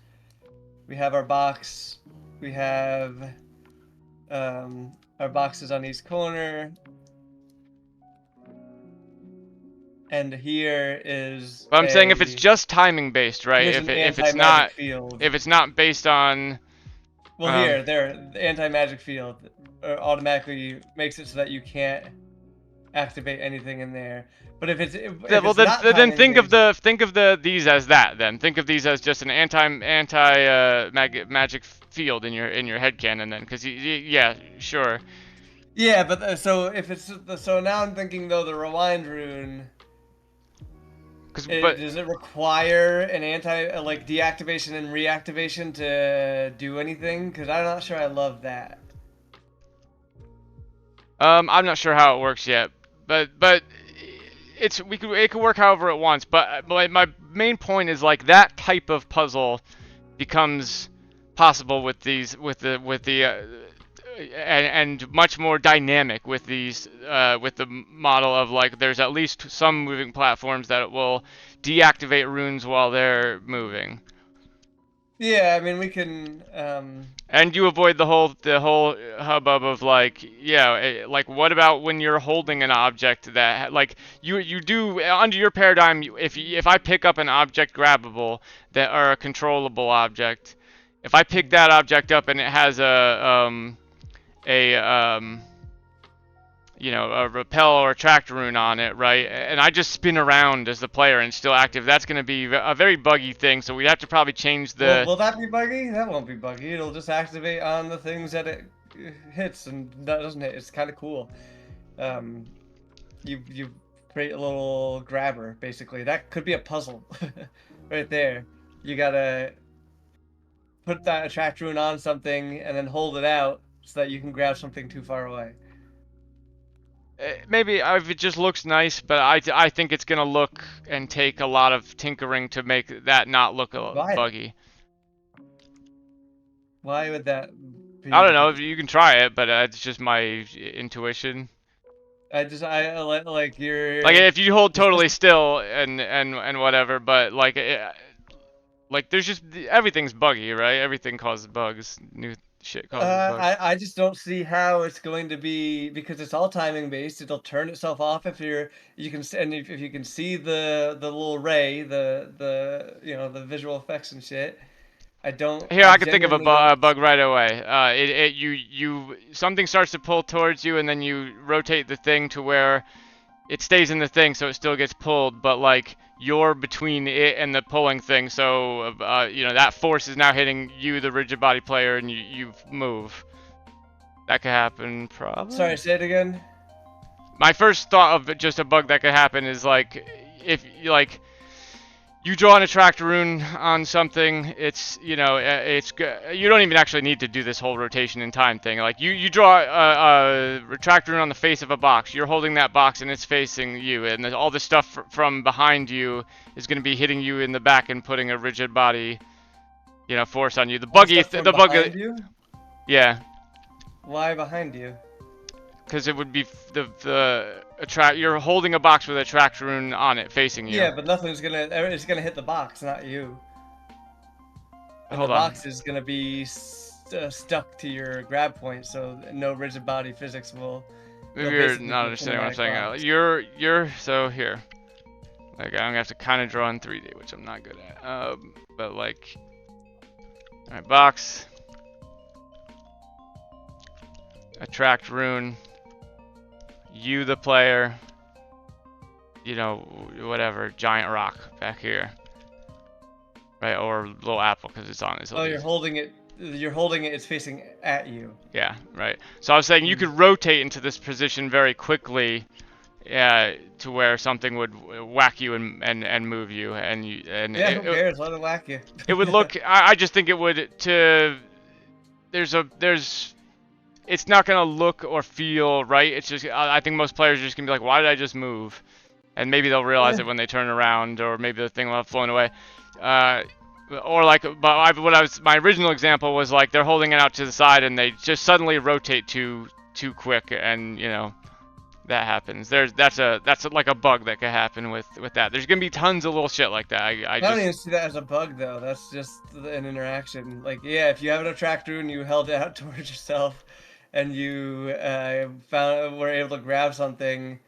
S2: We have our box. We have our boxes on each corner. And here is.
S1: But I'm saying if it's just timing based, right? If it's not
S2: field.
S1: If it's not based on.
S2: Well, the anti-magic field automatically makes it so that you can't activate anything in there. But if it's
S1: then think of these as that. Then think of these as just an magic field in your headcanon. Then, because yeah, sure.
S2: Yeah, but so now I'm thinking though the rewind rune. Does it require an deactivation and reactivation to do anything? Because I'm not sure I love that.
S1: I'm not sure how it works yet, but it could work however it wants. But my main point is like that type of puzzle becomes possible with and much more dynamic with these with the model of like there's at least some moving platforms that will deactivate runes while they're moving.
S2: Yeah, I mean we can.
S1: And you avoid the whole hubbub of like, yeah, like what about when you're holding an object that like you do under your paradigm, if I pick up an object grabbable that or a controllable object, if I pick that object up and it has a repel or attract rune on it, right? And I just spin around as the player and it's still active. That's going to be a very buggy thing. So we'd have to probably change the.
S2: Will that be buggy? That won't be buggy. It'll just activate on the things that it hits and that doesn't hit. It's kind of cool. You create a little grabber basically. That could be a puzzle, right there. You gotta put that attract rune on something and then hold it out so that you can grab something too far away.
S1: Maybe if it just looks nice, but I think it's gonna look and take a lot of tinkering to make that not look buggy.
S2: Why would that be?
S1: I don't know. You can try it, but it's just my intuition.
S2: I like you're
S1: like if you hold totally still and whatever, but like there's just everything's buggy, right? Everything causes bugs. New shit causes bugs.
S2: I just don't see how it's going to be because it's all timing based. It'll turn itself off if you can see the little ray, the visual effects and shit. I
S1: can think of a bug right away. Something starts to pull towards you and then you rotate the thing to where it stays in the thing so it still gets pulled, but like you're between it and the pulling thing, so that force is now hitting you, the rigid body player, and you move. That could happen, probably.
S2: Sorry, say it again.
S1: My first thought of just a bug that could happen is like if you draw an attract rune on something, it's you don't even actually need to do this whole rotation in time thing. Like you draw a attract rune on the face of a box. You're holding that box and it's facing you, and all the stuff from behind you is going to be hitting you in the back and putting a rigid body, force on you. The buggy,
S2: you?
S1: Yeah.
S2: Why behind you?
S1: Because it would be the attract. You're holding a box with a attract rune on it, facing you.
S2: Yeah, but it's gonna hit the box, not you. and the
S1: Hold on.
S2: box is gonna be stuck to your grab point, so no rigid body physics will.
S1: Maybe
S2: It'll
S1: you're
S2: basically
S1: not
S2: be a
S1: understanding what I'm
S2: kinematic
S1: saying.
S2: box.
S1: You're so here. Like I'm gonna have to kind of draw in 3D, which I'm not good at. But like, all right, box, attract rune, you the player, you know, whatever, giant rock back here, right? Or little apple because it's on his.
S2: Oh, you're holding it. You're holding it. It's facing at you.
S1: Yeah, right. So I was saying you could rotate into this position very quickly, to where something would whack you and move you, and
S2: Yeah, who cares? Let it whack you.
S1: it would look. I just think it would to. There's. It's not gonna look or feel right. It's just. I think most players are just gonna be like, why did I just move? And maybe they'll realize it when they turn around, or maybe the thing will have flown away. Or like, my original example was like they're holding it out to the side and they just suddenly rotate too quick, and you know that happens. That's like a bug that could happen with that. There's gonna be tons of little shit like that. I
S2: don't even
S1: just
S2: see that as a bug though. That's just an interaction. Like, yeah, if you have an attractor and you held it out towards yourself, and you were able to grab something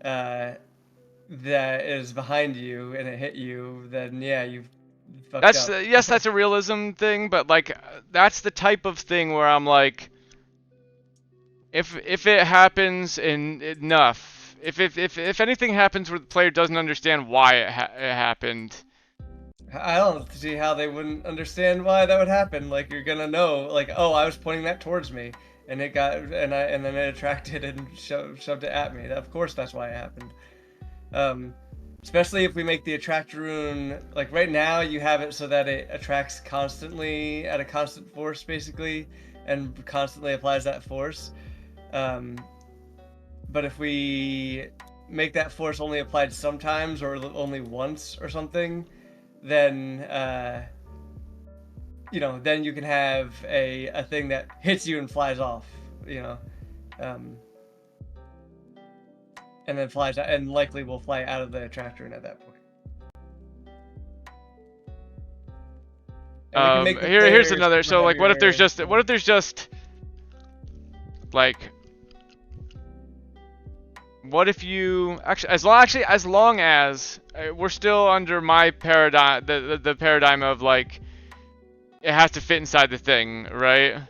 S2: that is behind you and it hit you, then yeah, you fucked up.
S1: yes, that's a realism thing, but like that's the type of thing where I'm like, if it happens enough, if anything happens where the player doesn't understand why it happened.
S2: I don't see how they wouldn't understand why that would happen. Like, you're gonna know, like, oh, I was pointing that towards me, and it got, and then it attracted and shoved it at me. Of course, that's why it happened. Especially if we make the attract rune, like right now, you have it so that it attracts constantly at a constant force, basically, and constantly applies that force. But if we make that force only applied sometimes or only once or something, then you know, then you can have a thing that hits you and flies off, you know, and then flies out, and likely will fly out of the attractor at that point. And we can make
S1: here's another. So like, what if there's just like, what if you as long as we're still under my paradigm, the paradigm of like it has to fit inside the thing, right?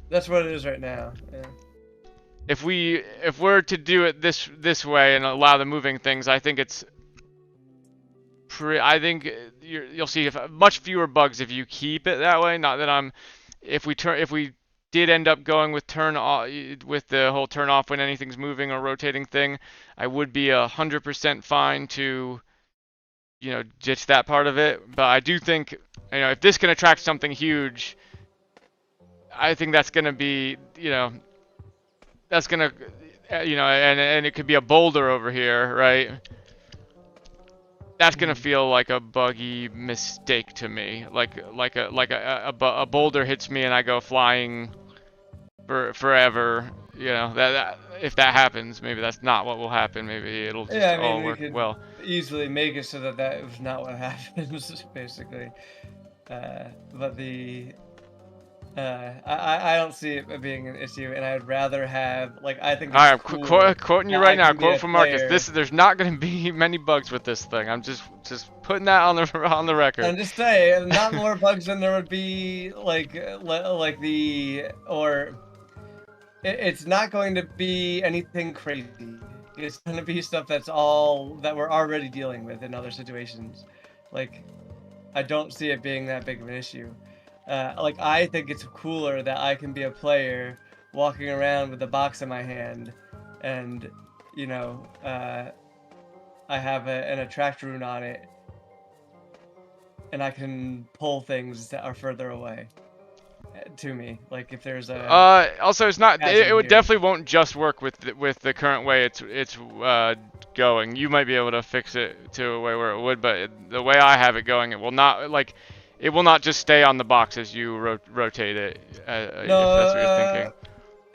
S2: That's what it is right now. Yeah.
S1: If we're to do it this way and allow the moving things, I think it's I think you'll see much fewer bugs if you keep it that way. Not that if we did end up going with turn off, with the whole turn off when anything's moving or rotating thing, I would be 100% fine to, you know, ditch that part of it. But I do think, you know, if this can attract something huge, I think that's gonna be, you know, that's gonna, you know, and it could be a boulder over here, right? That's gonna feel like a buggy mistake to me. Like a boulder hits me and I go flying for forever. You know, that if that happens, maybe that's not what will happen. Maybe it'll just all work well.
S2: Easily make it so that that is not what happens, basically. But the I don't see it being an issue, and I'd rather have, like, I think.
S1: Alright, I'm quoting you right now. Quote from Marcus. There's not going to be many bugs with this thing. I'm just putting that on the record.
S2: I'm just saying, not more bugs than there would be, like it's not going to be anything crazy. It's going to be stuff that we're already dealing with in other situations. Like, I don't see it being that big of an issue. Like, I think it's cooler that I can be a player walking around with a box in my hand, and, you know, I have an attract rune on it, and I can pull things that are further away to me. Like, if there's a
S1: also, it's not. It definitely won't just work with the current way it's going. You might be able to fix it to a way where it would, but the way I have it going, it will not, like. It will not just stay on the box as you rotate it, no, if that's what you're thinking.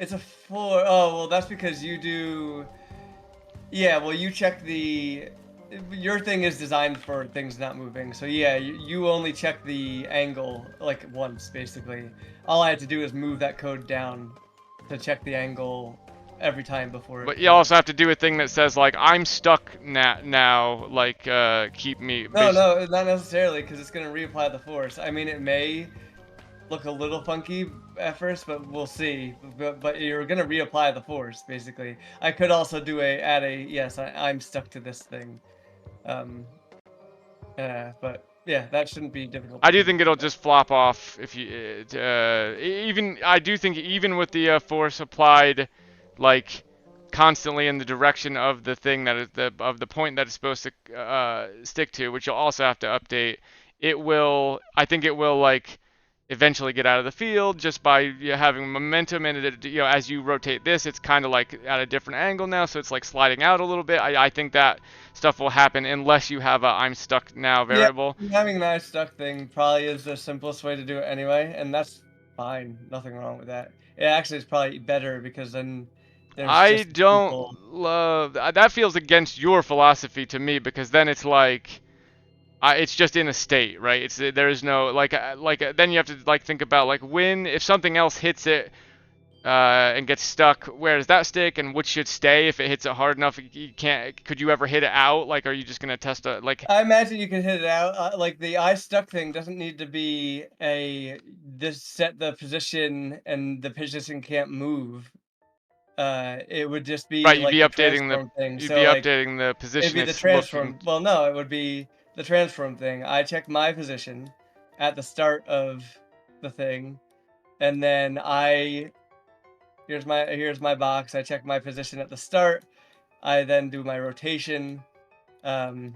S2: It's a 4. Oh, well, that's because you do... Yeah, well, you check the your thing is designed for things not moving. So yeah, you only check the angle like once basically. All I had to do is move that code down to check the angle every time before it
S1: But you
S2: called.
S1: also have to do a thing that says like I'm stuck now, like keep me.
S2: No, not necessarily, because it's gonna reapply the force. I mean, it may look a little funky at first, but we'll see. But you're gonna reapply the force basically. I could also do add a yes. I'm stuck to this thing. Um, but yeah, that shouldn't be difficult.
S1: I do think it'll just flop off if you even. I do think even with the force applied, like constantly in the direction of the thing that is the point that it's supposed to stick to, which you'll also have to update. It will. I think it will like eventually get out of the field just by having momentum, and as you rotate this, it's kind of like at a different angle now, so it's like sliding out a little bit. I think that stuff will happen unless you have a I'm stuck now variable.
S2: Yeah, having an I stuck thing probably is the simplest way to do it anyway, and that's fine. Nothing wrong with that. It actually is probably better because then there's
S1: I
S2: just
S1: don't
S2: simple.
S1: love that. Feels against your philosophy to me because then it's like it's just in a state, right? There is no then you have to like think about like when if something else hits it and gets stuck, where does that stick and which should stay if it hits it hard enough? You can't. Could you ever hit it out? Like, are you just gonna test a like?
S2: I imagine you can hit it out. Like the I stuck thing doesn't need to be this set the position and the position can't move. It would just be
S1: Right, you'd
S2: like
S1: be
S2: the
S1: updating the
S2: transform thing.
S1: you'd be
S2: So like
S1: updating the
S2: it'd
S1: position
S2: be the
S1: it's looking.
S2: transform. Well, no, it would be the transform thing. I check my position at the start of the thing, and then here's my box. I check my position at the start. I then do my rotation, um,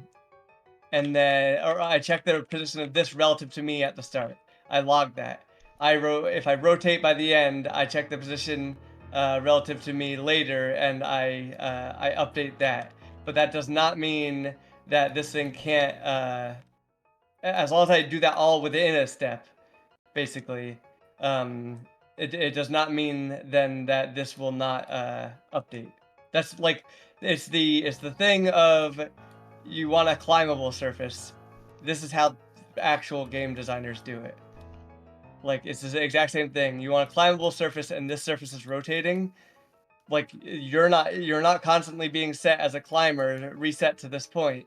S2: and then or I check the position of this relative to me at the start. I log that. If I rotate by the end, I check the position relative to me later, and I update that. But that does not mean that this thing can't. As long as I do that all within a step, basically, um, it does not mean then that this will not update. That's like it's the thing of you want a climbable surface. This is how actual game designers do it. Like it's the exact same thing. You want a climbable surface, and this surface is rotating. Like you're not constantly being set as a climber, reset to this point.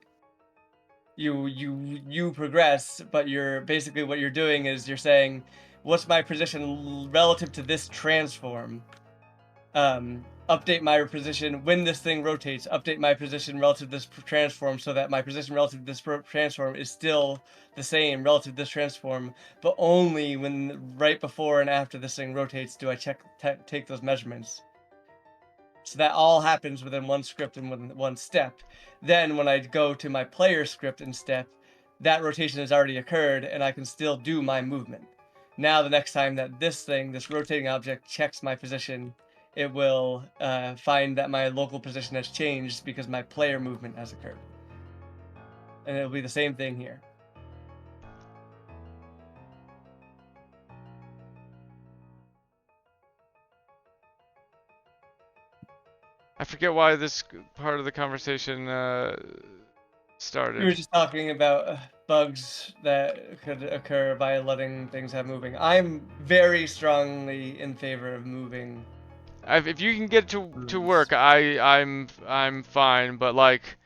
S2: You progress, but you're basically what you're doing is you're saying, what's my position relative to this transform? Update my position when this thing rotates. Update my position relative to this transform so that my position relative to this transform is still the same relative to this transform, but only when right before and after this thing rotates do I take those measurements. So that all happens within one script and within one step. Then when I go to my player script and step, that rotation has already occurred and I can still do my movement. Now the next time that this rotating object checks my position, it will find that my local position has changed because my player movement has occurred. And it'll be the same thing here.
S1: I forget why this part of the conversation started.
S2: We were just talking about bugs that could occur by letting things have moving. I'm very strongly in favor of moving.
S1: If you can get to work, I'm fine. But like,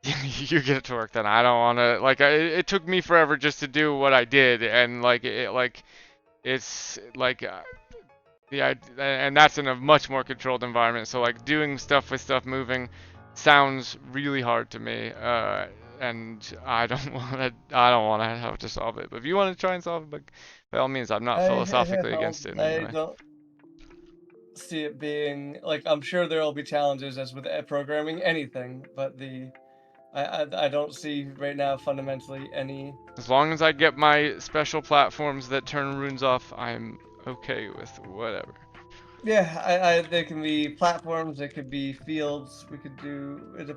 S1: you get it to work, then I don't want to. Like, it took me forever just to do what I did, and like it's like. Yeah, and that's in a much more controlled environment. So like doing stuff with stuff moving sounds really hard to me, and I don't want to. I don't want to have to solve it. But if you want to try and solve it, by all means, I'm not philosophically against it.
S2: I don't see it being like I'm sure there will be challenges as with programming anything, but I don't see right now fundamentally any.
S1: As long as I get my special platforms that turn runes off, I'm okay with whatever.
S2: Yeah, they can be platforms, they could be fields. We could do it.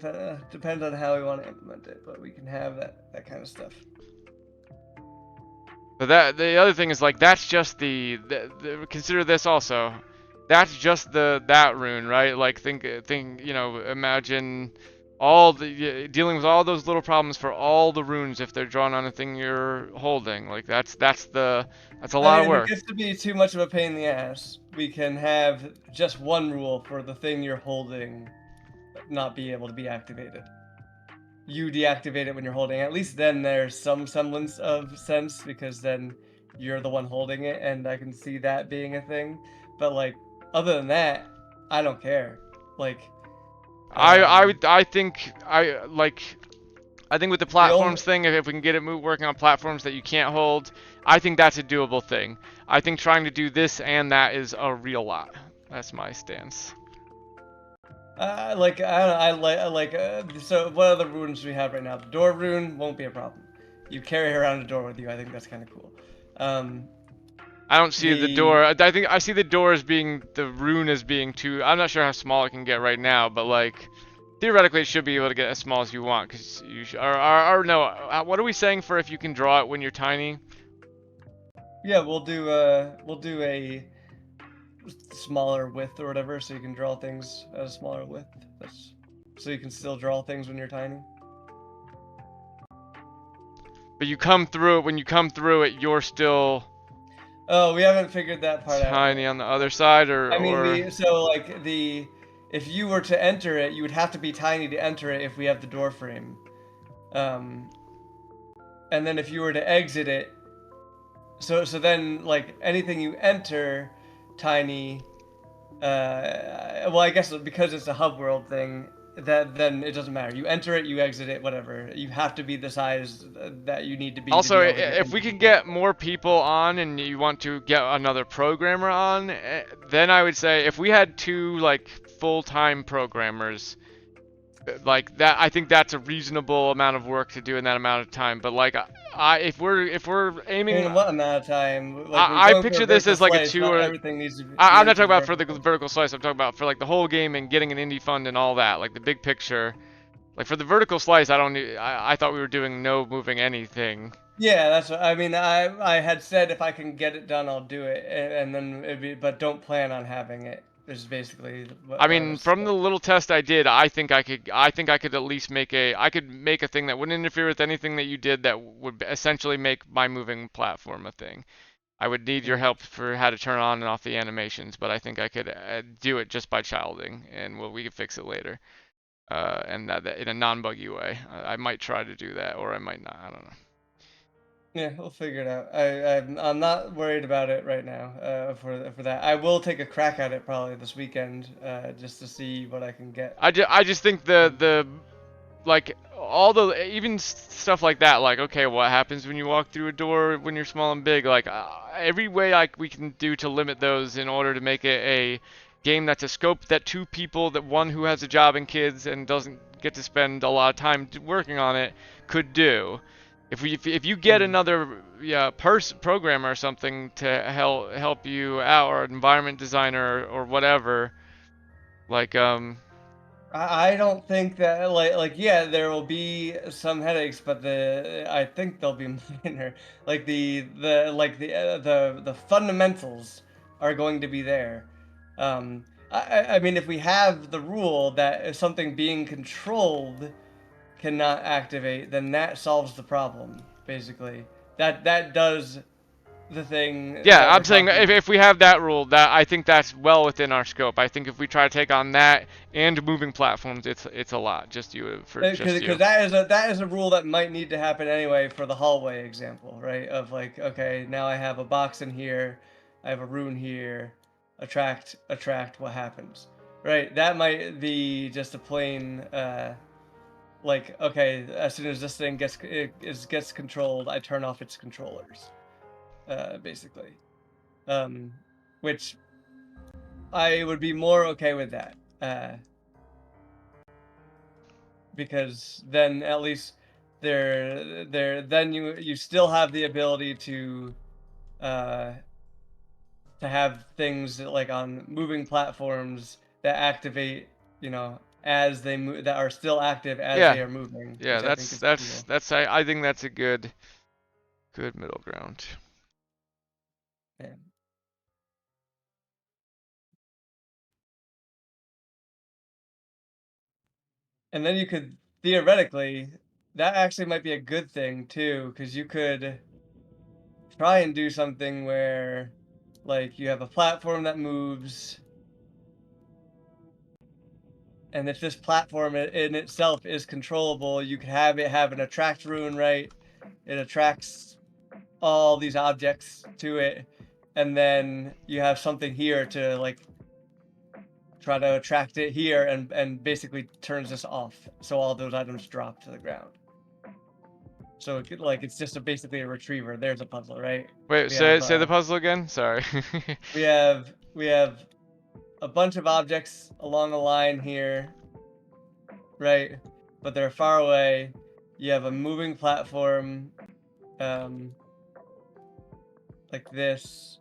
S2: Depends on how we want to implement it, but we can have that kind of stuff.
S1: But the other thing is like that's just consider this also. That's just that rune, right? Like think imagine dealing with all those little problems for all the runes if they're drawn on a thing you're holding. Like that's a
S2: I
S1: lot
S2: mean,
S1: of
S2: if it
S1: work.
S2: gets to be too much of a pain in the ass, we can have just one rule for the thing you're holding not be able to be activated. You deactivate it when you're holding it. At least then there's some semblance of sense because then you're the one holding it, and I can see that being a thing. But like, other than that, I don't care. Like, um,
S1: I think I think with the
S2: the only
S1: platforms thing, if we can get it working on platforms that you can't hold, I think that's a doable thing. I think trying to do this and that is a real lot. That's my stance.
S2: like I like so what other runes do we have right now? The door rune won't be a problem. You carry around a door with you. I think that's kind of cool. Um,
S1: I don't see the
S2: the
S1: door. I think I see the door as being the rune as being too. I'm not sure how small it can get right now, but like theoretically, it should be able to get as small as you want. Cause you or no. What are we saying for if you can draw it when you're tiny?
S2: Yeah, we'll do a smaller width or whatever, so you can draw things at a smaller width. That's so you can still draw things when you're tiny.
S1: But you come through it. When you come through it, you're still
S2: Oh, we haven't figured that part out
S1: tiny
S2: yet.
S1: on the other side,
S2: I mean,
S1: or
S2: if you were to enter it, you would have to be tiny to enter it if we have the door frame. Um, and then if you were to exit it, so then like anything you enter, tiny. Well, I guess because it's a hub world thing, that then it doesn't matter. You enter it, you exit it, whatever. You have to be the size that you need to
S1: Also,
S2: be able to get
S1: if
S2: into
S1: we
S2: the
S1: can
S2: door.
S1: get more people on and you want to get another programmer on, then I would say if we had two like full-time programmers, like that, I think that's a reasonable amount of work to do in that amount of time. But like, if we're aiming,
S2: In what amount of time? Like we're
S1: I
S2: going for a
S1: picture this
S2: vertical
S1: as like a
S2: slice.
S1: two
S2: Not
S1: or
S2: everything needs to
S1: I'm
S2: be
S1: not talking
S2: entered
S1: about for the
S2: vertical.
S1: vertical slice. I'm talking about for like the whole game and getting an indie fund and all that, like the big picture. Like for the vertical slice, I don't. I thought we were doing no moving anything.
S2: Yeah, that's what I mean. I had said if I can get it done, I'll do it, and then it'd be, but don't plan on having it. Is basically
S1: I
S2: what I
S1: mean,
S2: was.
S1: from the little test I did, I think I could. I think I could at least make a. I could make a thing that wouldn't interfere with anything that you did. That would essentially make my moving platform a thing. I would need your
S2: Mhm.
S1: help for how to turn on and off the animations, but I think I could do it just by childing, and we could fix it later. And that in a non-buggy way. I might try to do that, or I might not. I don't know.
S2: Yeah, we'll figure it out. I'm not worried about it right now. For that, I will take a crack at it probably this weekend, just to see what I can get.
S1: I just think the like all the even stuff like that, like okay, what happens when you walk through a door when you're small and big, like every way like we can do to limit those in order to make it a game that's a scope that two people, that one who has a job and kids and doesn't get to spend a lot of time working on it, could do. If you get
S2: Mhm.
S1: another programmer or something to help you out, or an environment designer or whatever, like
S2: I don't think that like yeah, there will be some headaches, but I think they'll be minor. Like the fundamentals are going to be there. I mean, if we have the rule that if something being controlled cannot activate, then that solves the problem. Basically, that does the thing
S1: yeah,
S2: that we're
S1: I'm saying
S2: talking about.
S1: if we have that rule, that I think that's well within our scope. I think if we try to take on that and moving platforms, it's a lot. Just you for just
S2: Because
S1: you.
S2: that is a rule that might need to happen anyway for the hallway example, right? Of like, okay, now I have a box in here, I have a rune here, attract, what happens, right? That might be just a plain like, okay, as soon as this thing gets controlled, I turn off its controllers, basically, um, which I would be more okay with that, because then at least then you still have the ability uh to have things that, like on moving platforms that activate, as they move, that are still active as
S1: Yeah,
S2: they are moving,
S1: yeah.
S2: which I think is cool.
S1: I think that's a good middle ground.
S2: Yeah. And then you could theoretically, that actually might be a good thing too, because you could try and do something where, like, you have a platform that moves, and if this platform in itself is controllable, you could have it have an attract rune, right? It attracts all these objects to it, and then you have something here to like try to attract it here, and basically turns this off, so all those items drop to the ground. So like it's just basically a retriever. There's a puzzle, right?
S1: Wait,
S2: We have
S1: say the puzzle again. Sorry.
S2: we have a bunch of objects along the line here, right? But they're far away. You have a moving platform, um, like this.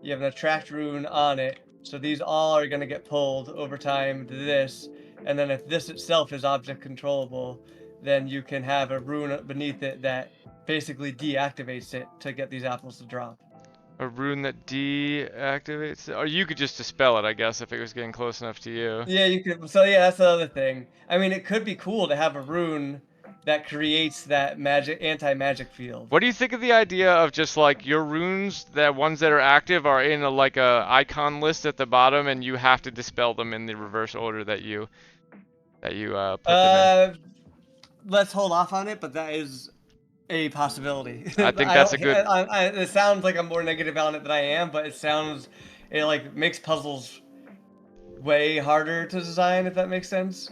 S2: You have an attract rune on it. So these all are going to get pulled over time to this. And then if this itself is object controllable, then you can have a rune beneath it that basically deactivates it to get these apples to drop.
S1: A rune that deactivates it? Or you could just dispel it, I guess, if it was getting close enough to you.
S2: Yeah, you could. So yeah, that's the other thing. I mean, it could be cool to have a rune that creates that magic anti-magic field.
S1: What do you think of the idea of just like your runes, the ones that are active, are in a, like a icon list at the bottom, and you have to dispel them in the reverse order that you put them in?
S2: Let's hold off on it, but that is a possibility.
S1: I think
S2: I
S1: that's a
S2: don't.
S1: good.
S2: It sounds like I'm more negative on it than I am, but it like makes puzzles way harder to design, if that makes sense,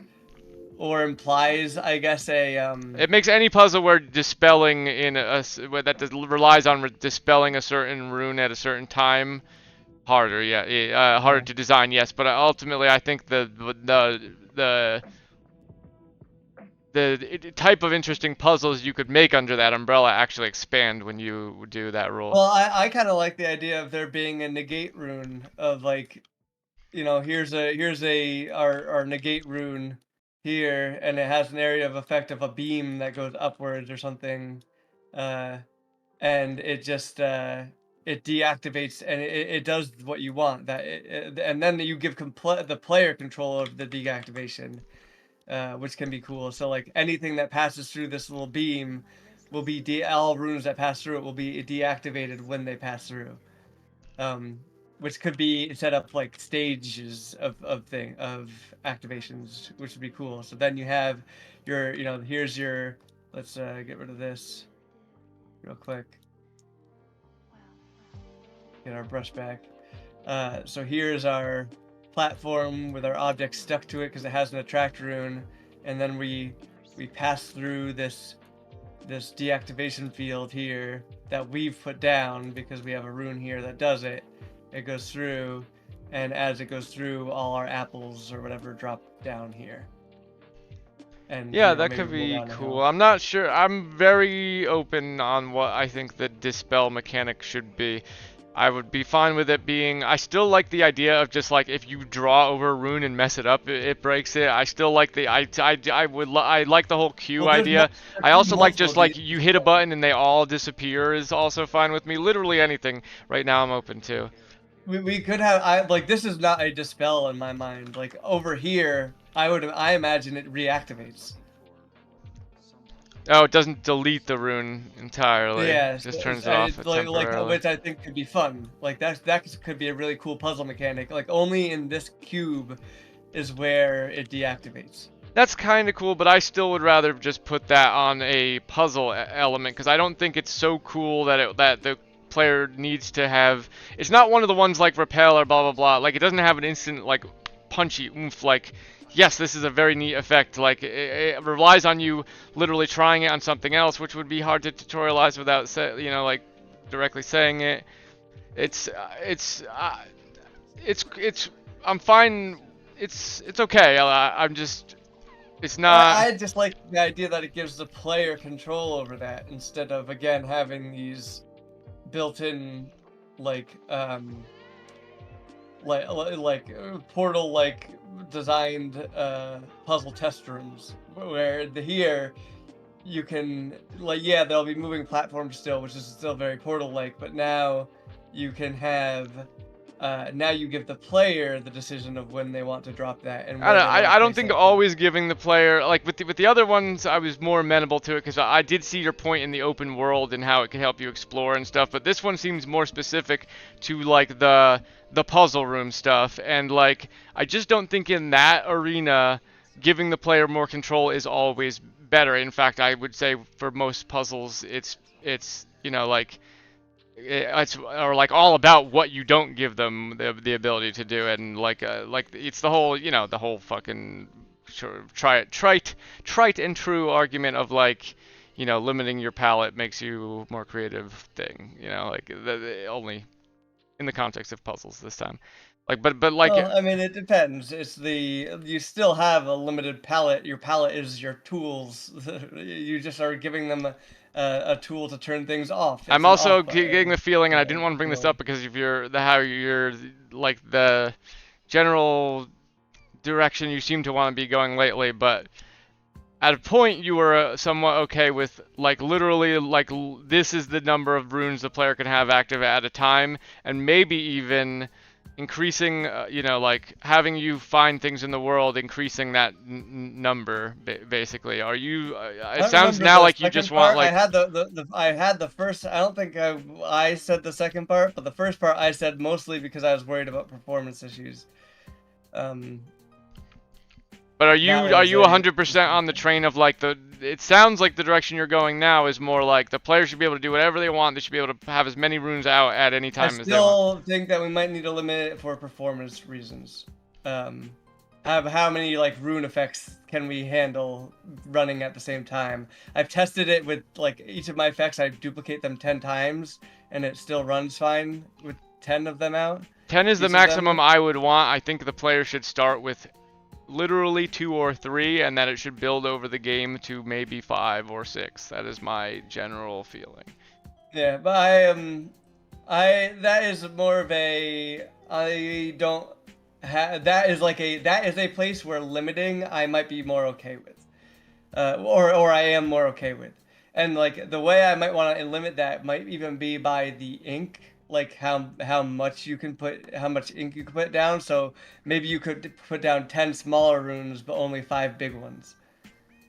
S2: or implies, I guess,
S1: It makes any puzzle where dispelling relies on dispelling a certain rune at a certain time harder. Yeah, harder to design. Yes, but ultimately, I think the type of interesting puzzles you could make under that umbrella actually expand when you do that rule.
S2: Well, I kind of like the idea of there being a negate rune of like, here's our negate rune here, and it has an area of effect of a beam that goes upwards or something, uh, and it just it deactivates, and it does what you want, and then you give the player control of the deactivation, which can be cool. So like anything that passes through this little beam will be all runes that pass through it will be deactivated when they pass through. Which could be set up like stages of activations, which would be cool. So then you have your, here's your, let's get rid of this real quick. Get our brush back. So here's our platform with our object stuck to it because it has an attract rune, and then we pass through this deactivation field here that we've put down because we have a rune here that does it. It goes through, and as it goes through, all our apples or whatever drop down here. And
S1: yeah, that could be cool. I'm not sure. I'm very open on what I think the dispel mechanic should be. I would be fine with it being. I still like the idea of just like if you draw over a rune and mess it up, it breaks it. I still like the I like the whole queue idea. I also like just like you hit a button and they all disappear is also fine with me. Literally anything right now I'm open to.
S2: We could have this is not a dispel in my mind. Like over here, I imagine it reactivates.
S1: Oh, it doesn't delete the rune entirely.
S2: Yeah,
S1: it just turns it off temporarily.
S2: which I think could be fun. Like that could be a really cool puzzle mechanic. Like only in this cube is where it deactivates.
S1: That's kind of cool, but I still would rather just put that on a puzzle element because I don't think it's so cool that the player needs to have. It's not one of the ones like repel or blah blah blah. Like it doesn't have an instant like punchy oomph like. Yes, this is a very neat effect. Like it relies on you literally trying it on something else, which would be hard to tutorialize without like directly saying it. It's I'm fine. It's okay. I'm just it's not.
S2: I just like the idea that it gives the player control over that instead of again having these built-in like portal like designed puzzle test rooms where here you can there'll be moving platforms still, which is still very portal like, but now you can have now you give the player the decision of when they want to drop that and
S1: I
S2: where
S1: don't,
S2: they want to
S1: I don't
S2: place
S1: think
S2: that thing.
S1: always giving the player, like with the other ones, I was more amenable to it because I did see your point in the open world and how it can help you explore and stuff. But this one seems more specific to like the puzzle room stuff, and like I just don't think in that arena giving the player more control is always better. In fact, I would say for most puzzles, it's you know like it's or like all about what you don't give them the ability to do, and like it's the whole the whole fucking trite and true argument of like limiting your palette makes you more creative thing, like the only in the context of puzzles this time, like but like
S2: Well, I mean, it depends. You still have a limited palette. Your palette is your tools. You just are giving them a tool to turn things off.
S1: I'm
S2: It's an
S1: also
S2: off
S1: getting the
S2: button.
S1: feeling, and I didn't want to bring this
S2: So
S1: up because of how you're like the general direction you seem to want to be going lately, but at a point you were somewhat okay with like literally like this is the number of runes the player can have active at a time, and maybe even increasing like having you find things in the world, increasing that number basically. Are you
S2: I
S1: it
S2: don't
S1: sounds
S2: remember
S1: now
S2: the
S1: like you just
S2: second
S1: want
S2: part. I
S1: like
S2: had I had the first. I don't think I said the second part, but the first part I said mostly because I was worried about performance issues. Um,
S1: but
S2: that
S1: are
S2: was
S1: you
S2: a
S1: 100% on the train of like the it sounds like the direction you're going now is more like the player should be able to do whatever they want, they should be able to have as many runes out at any
S2: I
S1: time as they want.
S2: still think that we might need to limit it for performance reasons. Um, how many like rune effects can we handle running at the same time? I've tested it with like each of my effects. I duplicate them 10 times, and it still runs fine with 10 of them out.
S1: 10 is the
S2: Each of
S1: maximum
S2: them.
S1: I would want. I think the player should start with literally 2 or 3, and that it should build over the game to maybe 5 or 6. That is my general feeling.
S2: Yeah, but I that is more of a I don't that is like that is a place where limiting I might be more okay with. Or I am more okay with. And like the way I might want to limit that might even be by the ink, like how much you can put, how much ink you can put down. So maybe you could put down 10 smaller runes, but only 5 big ones.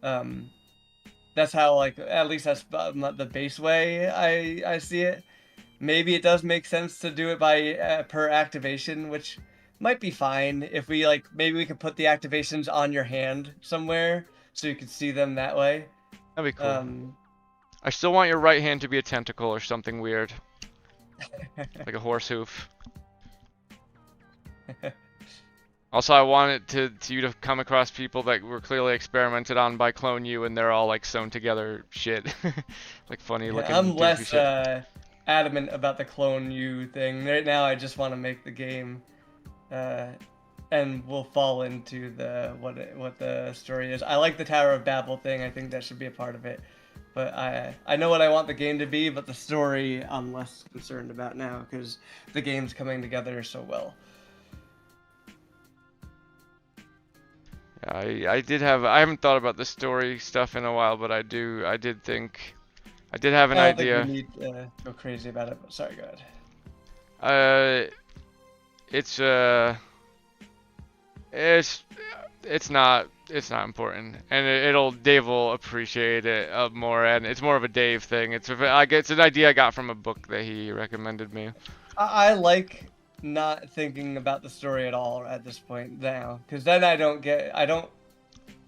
S2: Um, that's how like at least that's the base way I see it. Maybe it does make sense to do it by per activation, which might be fine if we like maybe we could put the activations on your hand somewhere so you could see them that way.
S1: That'd be cool.
S2: Um,
S1: I still want your right hand to be a tentacle or something weird, like a horse hoof. Also, I want it to you to come across people that were clearly experimented on by Clone U, and they're all like sewn together shit, like funny looking
S2: I'm
S1: doofy
S2: less
S1: shit.
S2: adamant about the clone you thing. Right now, I just want to make the game, uh, and we'll fall into the what the story is. I like the Tower of Babel thing. I think that should be a part of it. But I know what I want the game to be, but the story I'm less concerned about now because the game's coming together so well.
S1: I haven't thought about the story stuff in a while, but I did have an
S2: I don't think we
S1: idea.
S2: need to go crazy about it. But sorry, go ahead.
S1: Uh, it's it's it's not important, and it'll Dave will appreciate it more, and it's more of a Dave thing. It's an idea I got from a book that he recommended me.
S2: I like not thinking about the story at all at this point now, because then I don't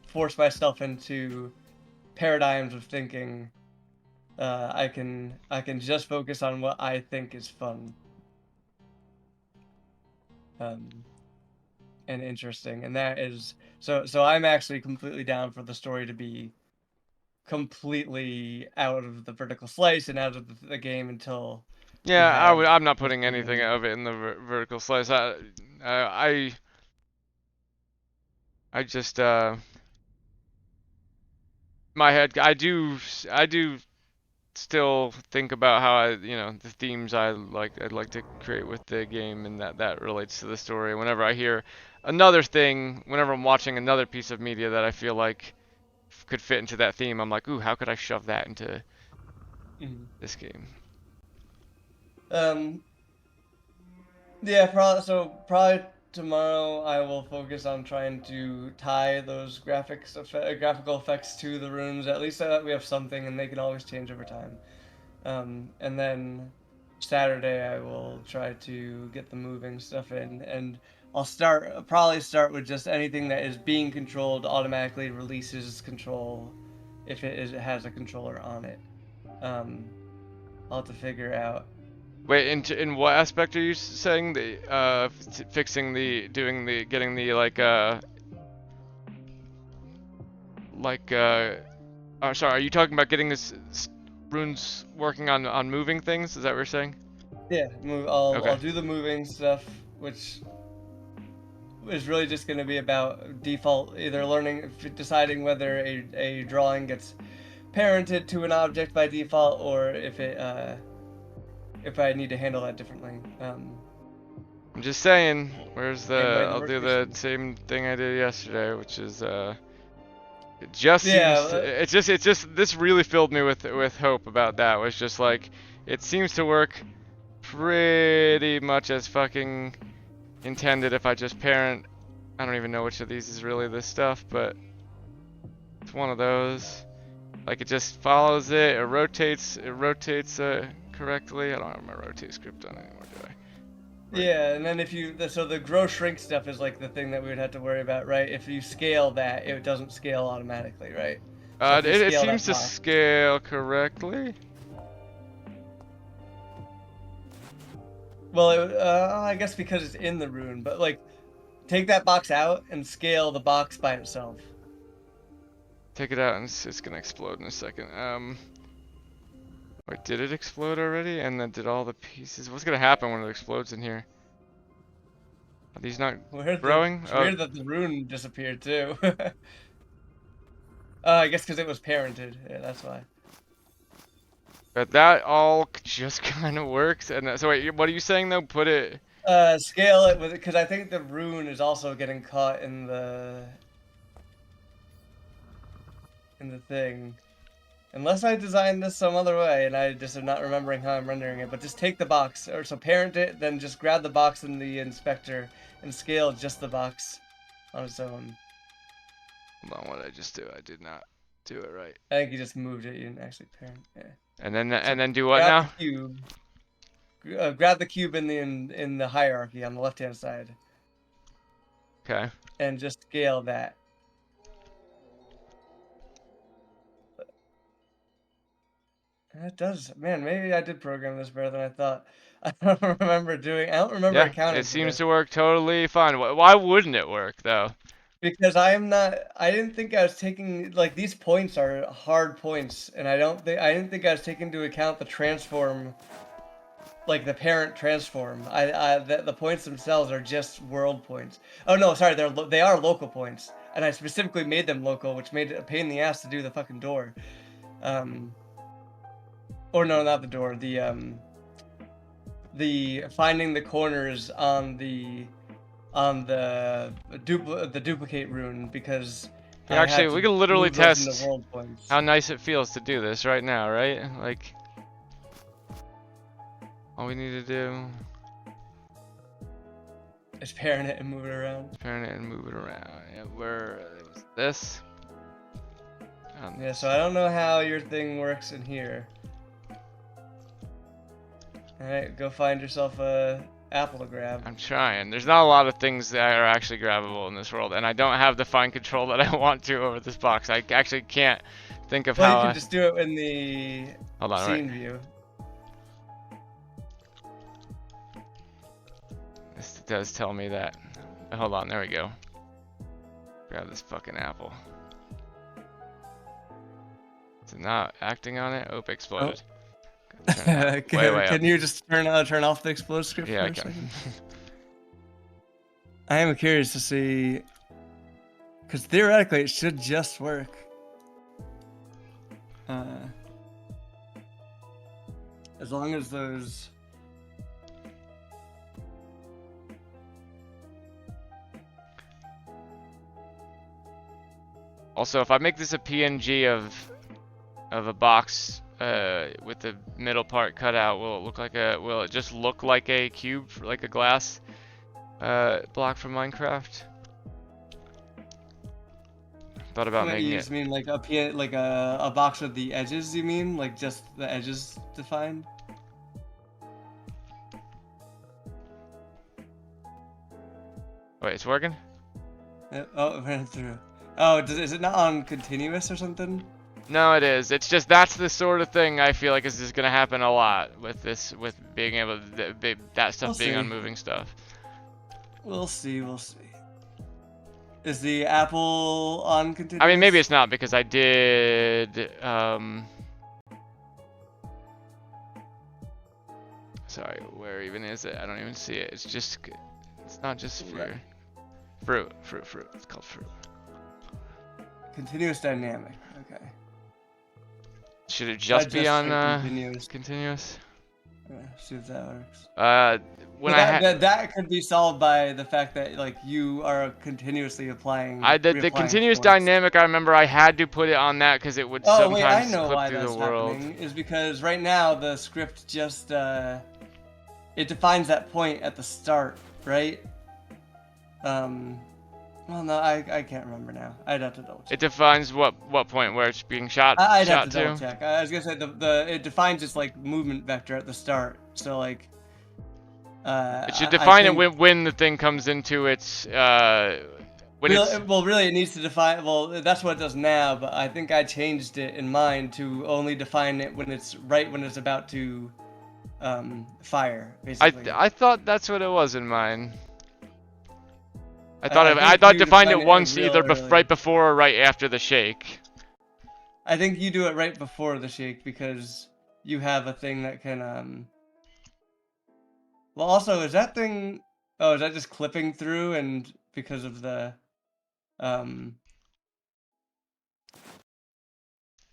S2: force myself into paradigms of thinking. I can just focus on what I think is fun, um, and interesting, and that is so. I'm actually completely down for the story to be completely out of the vertical slice and out of the game until we
S1: Yeah,
S2: have
S1: I'm not putting
S2: something
S1: anything
S2: in.
S1: of it in the vertical slice. I I just my head. I do still think about how the themes I'd like to create with the game, and that relates to the story. Whenever I hear another thing, whenever I'm watching another piece of media that I feel like could fit into that theme, I'm like, ooh, how could I shove that into
S2: Mhm.
S1: this game?
S2: Um, Yeah, probably tomorrow I will focus on trying to tie those graphical effects to the runes, at least so that we have something, and they can always change over time. And then Saturday I will try to get the moving stuff in, and probably start with just anything that is being controlled automatically releases control if it has a controller on it. Um, I'll have to figure out.
S1: Wait, in what aspect are you saying the fixing getting the oh, sorry, are you talking about getting this runes working on moving things? Is that what you're saying?
S2: Yeah, move. I'll
S1: Okay.
S2: do the moving stuff, which is really just going to be about default, either deciding whether a drawing gets parented to an object by default, or if I need to handle that differently.
S1: I'm just saying, where's
S2: Invite the
S1: I'll do the
S2: workstation.
S1: same thing I did yesterday, which is it just
S2: Yeah,
S1: seems it's just this really filled me with hope about that. Was just like it seems to work pretty much as fucking intended if I just parent. I don't even know which of these is really this stuff, but it's one of those. Like it just follows it, it rotates correctly. I don't have my rotate script on anymore, do I? Right.
S2: yeah, and then so the grow shrink stuff is like the thing that we would have to worry about, right? If you scale that, it doesn't scale automatically, right? So if you
S1: It
S2: scale
S1: seems
S2: that
S1: to
S2: box.
S1: scale correctly.
S2: Well, I guess because it's in the rune, but like, take that box out and scale the box by itself.
S1: Take it out and it's gonna explode in a second. Wait, did it explode already? And then did all the pieces? What's gonna happen when it explodes in here? Are these not growing?
S2: It's
S1: Oh,
S2: weird that the rune disappeared too. I guess because it was parented. Yeah, that's why.
S1: but that all just kind of works. And so wait, what are you saying though? Put it.
S2: Scale it with it because I think the rune is also getting caught in the thing. Unless I designed this some other way and I just am not remembering how I'm rendering it, but just take the box, or so parent it, then just grab the box in the inspector and scale just the box on its own.
S1: Hold on, what did I just do? I did not do it right.
S2: I think you just moved it, you didn't actually parent. Yeah. So
S1: And then do what
S2: grab the
S1: now?
S2: cube. Grab the cube in the hierarchy on the left hand side,
S1: Okay.
S2: and just scale that. It does, man. Maybe I did program this better than I thought. I don't remember doing. I don't remember
S1: Yeah, it
S2: accounting for
S1: seems
S2: this
S1: to work totally fine. Why wouldn't it work though?
S2: because I am not. I didn't think I was taking like these points are hard points, and I didn't think I was taking into account the transform, like the parent transform. The points themselves are just world points. Oh no, sorry, they are local points, and I specifically made them local, which made it a pain in the ass to do the fucking door. Um, or no, not the door. The finding the corners on the duplicate rune because
S1: Yeah,
S2: I
S1: actually,
S2: had
S1: we
S2: to
S1: could literally
S2: move those into
S1: test
S2: world points.
S1: how nice it feels to do this right now, right? Like, all we need to do
S2: Just parent it and move it around.
S1: is parent it and move it around. Yeah, where it was this.
S2: Yeah, so I don't know how your thing works in here. Alright, go find yourself a apple to grab.
S1: I'm trying. There's not a lot of things that are actually grabbable in this world, and I don't have the fine control that I want to over this box. I actually can't think of
S2: Well, you
S1: how
S2: can
S1: I...
S2: just do it in the
S1: Hold on, right.
S2: scene view.
S1: This does tell me that. Hold on, there we go. Grab this fucking apple. Is it not acting on it? Oh, exploded.
S2: Can you just turn off the explode script
S1: Yeah,
S2: for
S1: I
S2: a
S1: can.
S2: second? I am curious to see, because theoretically it should just work. As long as those.
S1: Also, if I make this a PNG of a box with the middle part cut out, will it look like a? Will it just look like a cube, like a glass block from Minecraft? Thought about
S2: What,
S1: making
S2: you
S1: it.
S2: just mean like like a box with the edges? You mean like just the edges defined?
S1: Wait, it's working?
S2: Oh, it ran through. Oh, is it not on continuous or something?
S1: No, it is. It's just that's the sort of thing I feel like is just gonna happen a lot with this, with being able to, that stuff
S2: We'll
S1: being on
S2: see.
S1: moving stuff.
S2: We'll see. We'll see. Is the apple on continuous?
S1: I mean, maybe it's not because I did. Sorry, where even is it? I don't even see it. It's just. It's not just fruit. Fruit. It's called fruit.
S2: Continuous dynamic. Okay.
S1: Should it just be on
S2: continuous?
S1: Continuous?
S2: See if that works.
S1: When
S2: that could be solved by the fact that like you are continuously applying.
S1: The continuous dynamic, I remember I had to put it on that because it would
S2: sometimes wait, I
S1: sometimes
S2: know
S1: clip
S2: why
S1: through
S2: that's
S1: the world.
S2: happening. Is because right now the script just it defines that point at the start, right? Well, no, I can't remember now. I'd have to double check.
S1: It defines what point where it's being shot.
S2: I'd
S1: shot
S2: have to double check. I was gonna say it defines its like movement vector at the start. So like.
S1: It should define it when the thing comes into its when it's.
S2: Well, really, it needs to define. Well, that's what it does now. But I think I changed it in mine to only define it when it's about to fire. Basically.
S1: I thought that's what it was in mine. I thought defined it once either right before or right after the shake.
S2: I think you do it right before the shake because you have a thing that can Well, also, is that thing? Oh, is that just clipping through and because of the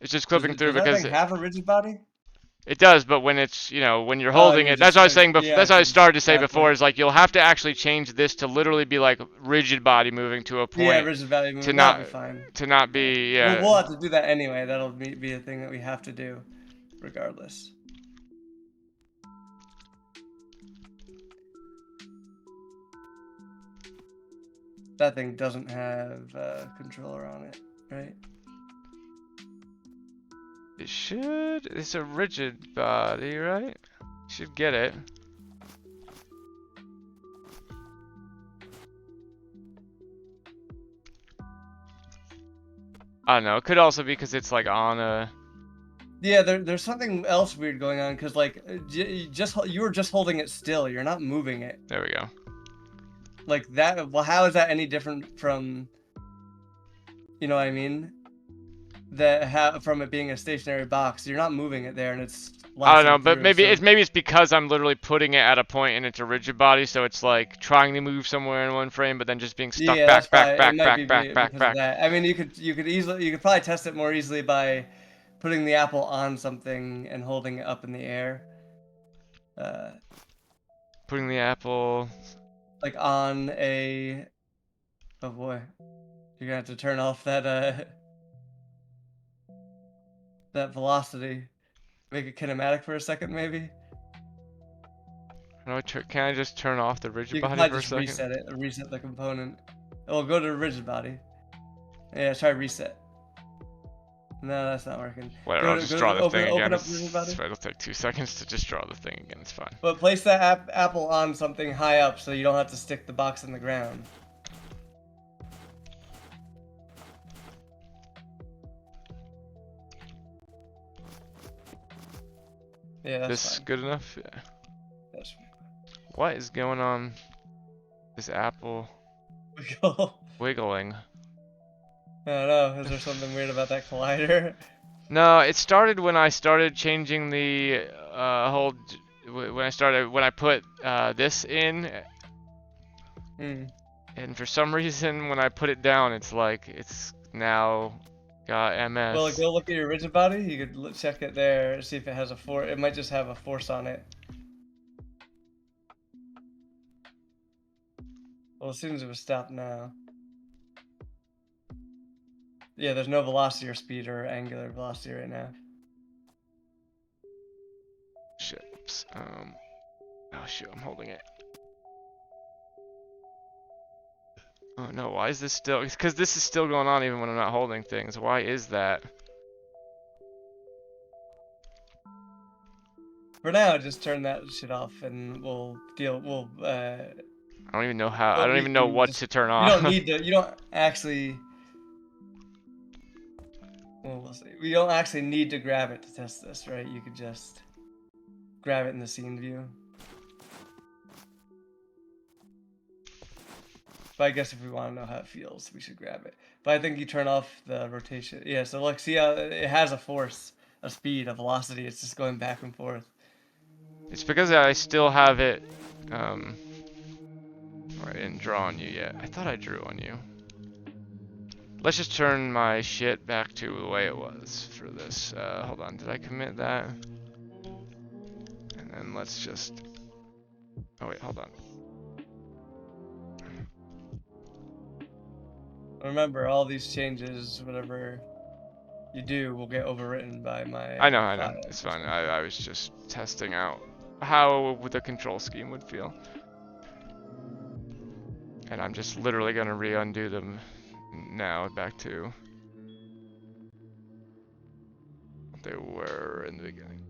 S1: It's just clipping through because
S2: does that thing have a rigid body?
S1: It does, but when it's, when you're holding it, that's what I was saying before. That's what I started to say before. Is like you'll have to actually change this to literally be like rigid body moving to a point.
S2: Yeah, rigid body moving. To not be fine.
S1: To not be. Yeah.
S2: We'll have to do that anyway. That'll be a thing that we have to do, regardless. That thing doesn't have a controller on it, right?
S1: It should. It's a rigid body, right? You should get it. I don't know. It could also be because it's like on a.
S2: Yeah, there's something else weird going on because like you were just holding it still. You're not moving it.
S1: There we go.
S2: Like that. Well, how is that any different from? You know what I mean? From it being a stationary box, you're not moving it there, and it's.
S1: I don't know, but maybe it's because I'm literally putting it at a point and it's a rigid body, so it's like trying to move somewhere in one frame, but then just being stuck back.
S2: I mean, you could probably test it more easily by putting the apple on something and holding it up in the air.
S1: Putting the apple.
S2: Like on a. Oh boy, you're gonna have to turn off that that velocity. Make it kinematic for a second, maybe.
S1: Can I just turn off the rigid body for a second?
S2: Reset it. Reset the component. Oh, go to the rigid body. Yeah, try reset. No, that's not working.
S1: Whatever, I'll just draw the thing again. It'll take 2 seconds to just draw the thing again. It's fine.
S2: But place that apple on something high up so you don't have to stick the box in the ground. Yeah, that's
S1: this
S2: fine.
S1: Good enough? Yeah.
S2: That's fine.
S1: What is going on? This apple wiggling.
S2: I don't know. Is there something weird about that collider?
S1: No, it started when I started changing the when I put this in. And for some reason, when I put it down, it's like it's now got MS.
S2: Well, go look at your rigid body. You could check it there, see if it has a force. It might just have a force on it. Well, as soon as it was stopped now. Yeah, there's no velocity or speed or angular velocity right now.
S1: Oops. Oh shoot, I'm holding it. Oh no, why is this still? It's because this is still going on even when I'm not holding things. Why is that?
S2: For now, just turn that shit off, and we'll deal.
S1: I don't even know how. I
S2: Well,
S1: don't
S2: we
S1: even know
S2: can
S1: what
S2: just.
S1: to turn
S2: You don't
S1: off.
S2: need to. You don't actually. Well, we'll see. We don't actually need to grab it to test this, right? You could just grab it in the scene view. But I guess if we want to know how it feels, we should grab it. But I think you turn off the rotation. Yeah, so look, see how it has a force, a speed, a velocity. It's just going back and forth.
S1: It's because I still have it. I didn't draw on you yet. I thought I drew on you. Let's just turn my shit back to the way it was for this. Hold on, did I commit that? And then let's just. Oh wait, hold on.
S2: Remember, all these changes, whatever you do, will get overwritten by my
S1: I know.
S2: file.
S1: It's fine. I was just testing out how the control scheme would feel. And I'm just literally gonna re-undo them now back to what they were in the beginning.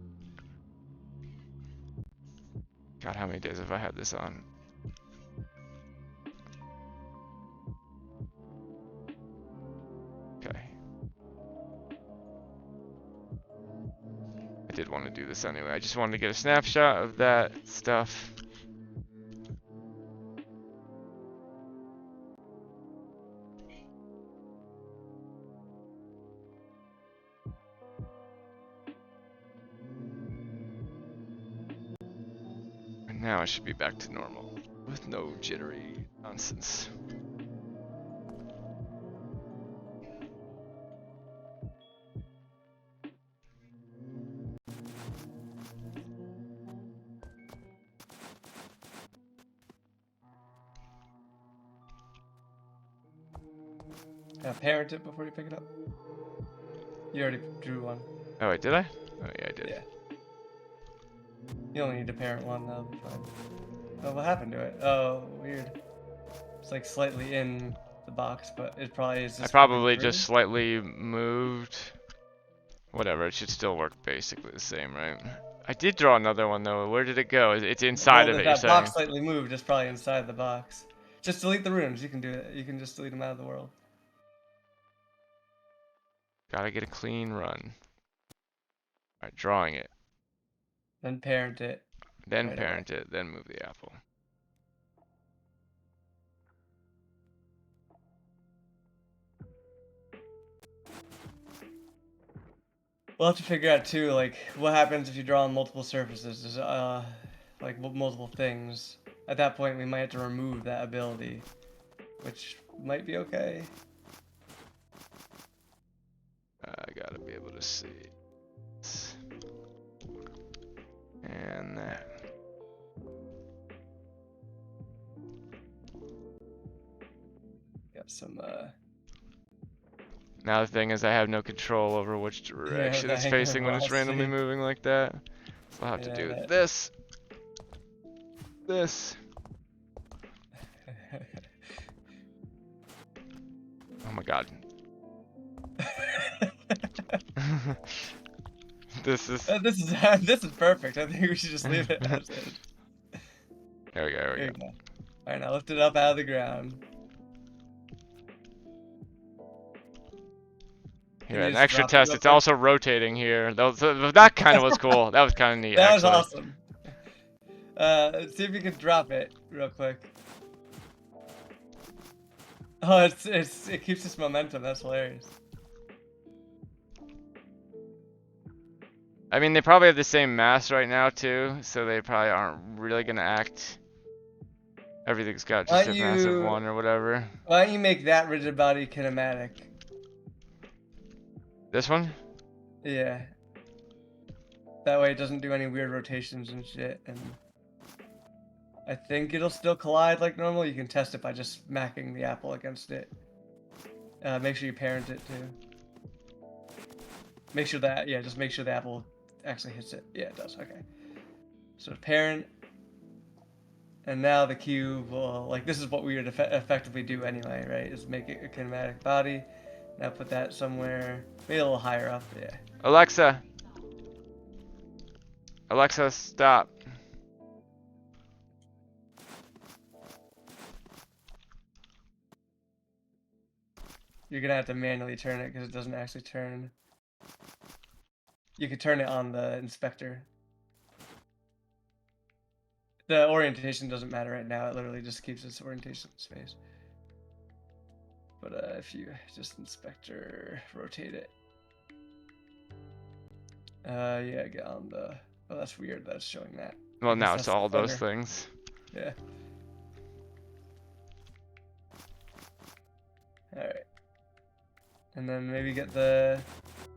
S1: God, how many days have I had this on? Okay. I did want to do this anyway. I just wanted to get a snapshot of that stuff. And now I should be back to normal with no jittery nonsense.
S2: Parent it before you pick it up. You already drew one.
S1: Oh wait, did I? Oh yeah, I did.
S2: Yeah. You only need to parent one, that'll be fine. Oh, what happened to it? Oh, weird. It's like slightly in the box, but it probably is
S1: I
S2: just
S1: probably just slightly moved. Whatever, it should still work basically the same, right? I did draw another one though. Where did it go? It's inside of it, you're
S2: that
S1: saying?
S2: box slightly moved. It's probably inside the box. Just delete the runes. You can do it. You can just delete them out of the world.
S1: Gotta get a clean run. Alright, drawing it.
S2: Then parent it.
S1: Then
S2: Right
S1: parent it, then move the apple.
S2: We'll have to figure out too, like, what happens if you draw on multiple surfaces. There's, like multiple things. At that point, we might have to remove that ability, which might be okay.
S1: I gotta be able to see. And that.
S2: Got some,
S1: Now the thing is I have no control over which direction it's facing when it's randomly moving like that. So I'll have to do this. This. Oh my god. This is
S2: this is perfect. I think we should just leave it as is.
S1: There we go, there we go.
S2: Alright, now lift it up out of the ground.
S1: Here, an extra test. It's also rotating here. That kind of was cool. That was kind of neat.
S2: That was
S1: actually.
S2: awesome. See if you can drop it real quick. Oh, it keeps its momentum. That's hilarious.
S1: I mean, they probably have the same mass right now too, so they probably aren't really gonna act. Everything's got just a massive one or whatever.
S2: Why don't you make that rigid body kinematic?
S1: This one?
S2: Yeah. That way it doesn't do any weird rotations and shit, and I think it'll still collide like normal. You can test it by just smacking the apple against it. Make sure you parent it too. Make sure that, yeah, just make sure the apple actually hits it. Yeah, it does. Okay. So parent, and now the cube will, like, this is what we would effectively do anyway, right? Is make it a kinematic body. Now put that somewhere, maybe a little higher up, yeah.
S1: Alexa. Alexa, stop.
S2: You're gonna have to manually turn it because it doesn't actually turn. You could turn it on the inspector. The orientation doesn't matter right now. It literally just keeps its orientation in space. But if you just inspector, rotate it. Yeah, get on the. Oh, that's weird. That's showing that.
S1: Well,
S2: I guess
S1: now
S2: that's
S1: it's all
S2: the
S1: those
S2: timer.
S1: things.
S2: Yeah. All right. And then maybe get the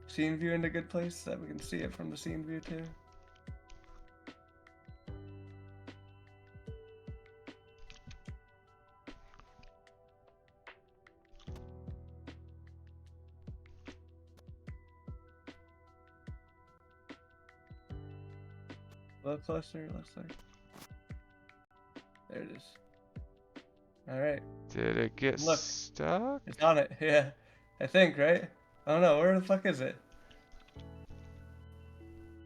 S2: scene view in a good place so that we can see it from the scene view too. A little closer, looks like. There it is. All right.
S1: Did it get
S2: Look.
S1: stuck?
S2: It's on it. Yeah. I think, right? I don't know. Where the fuck is it?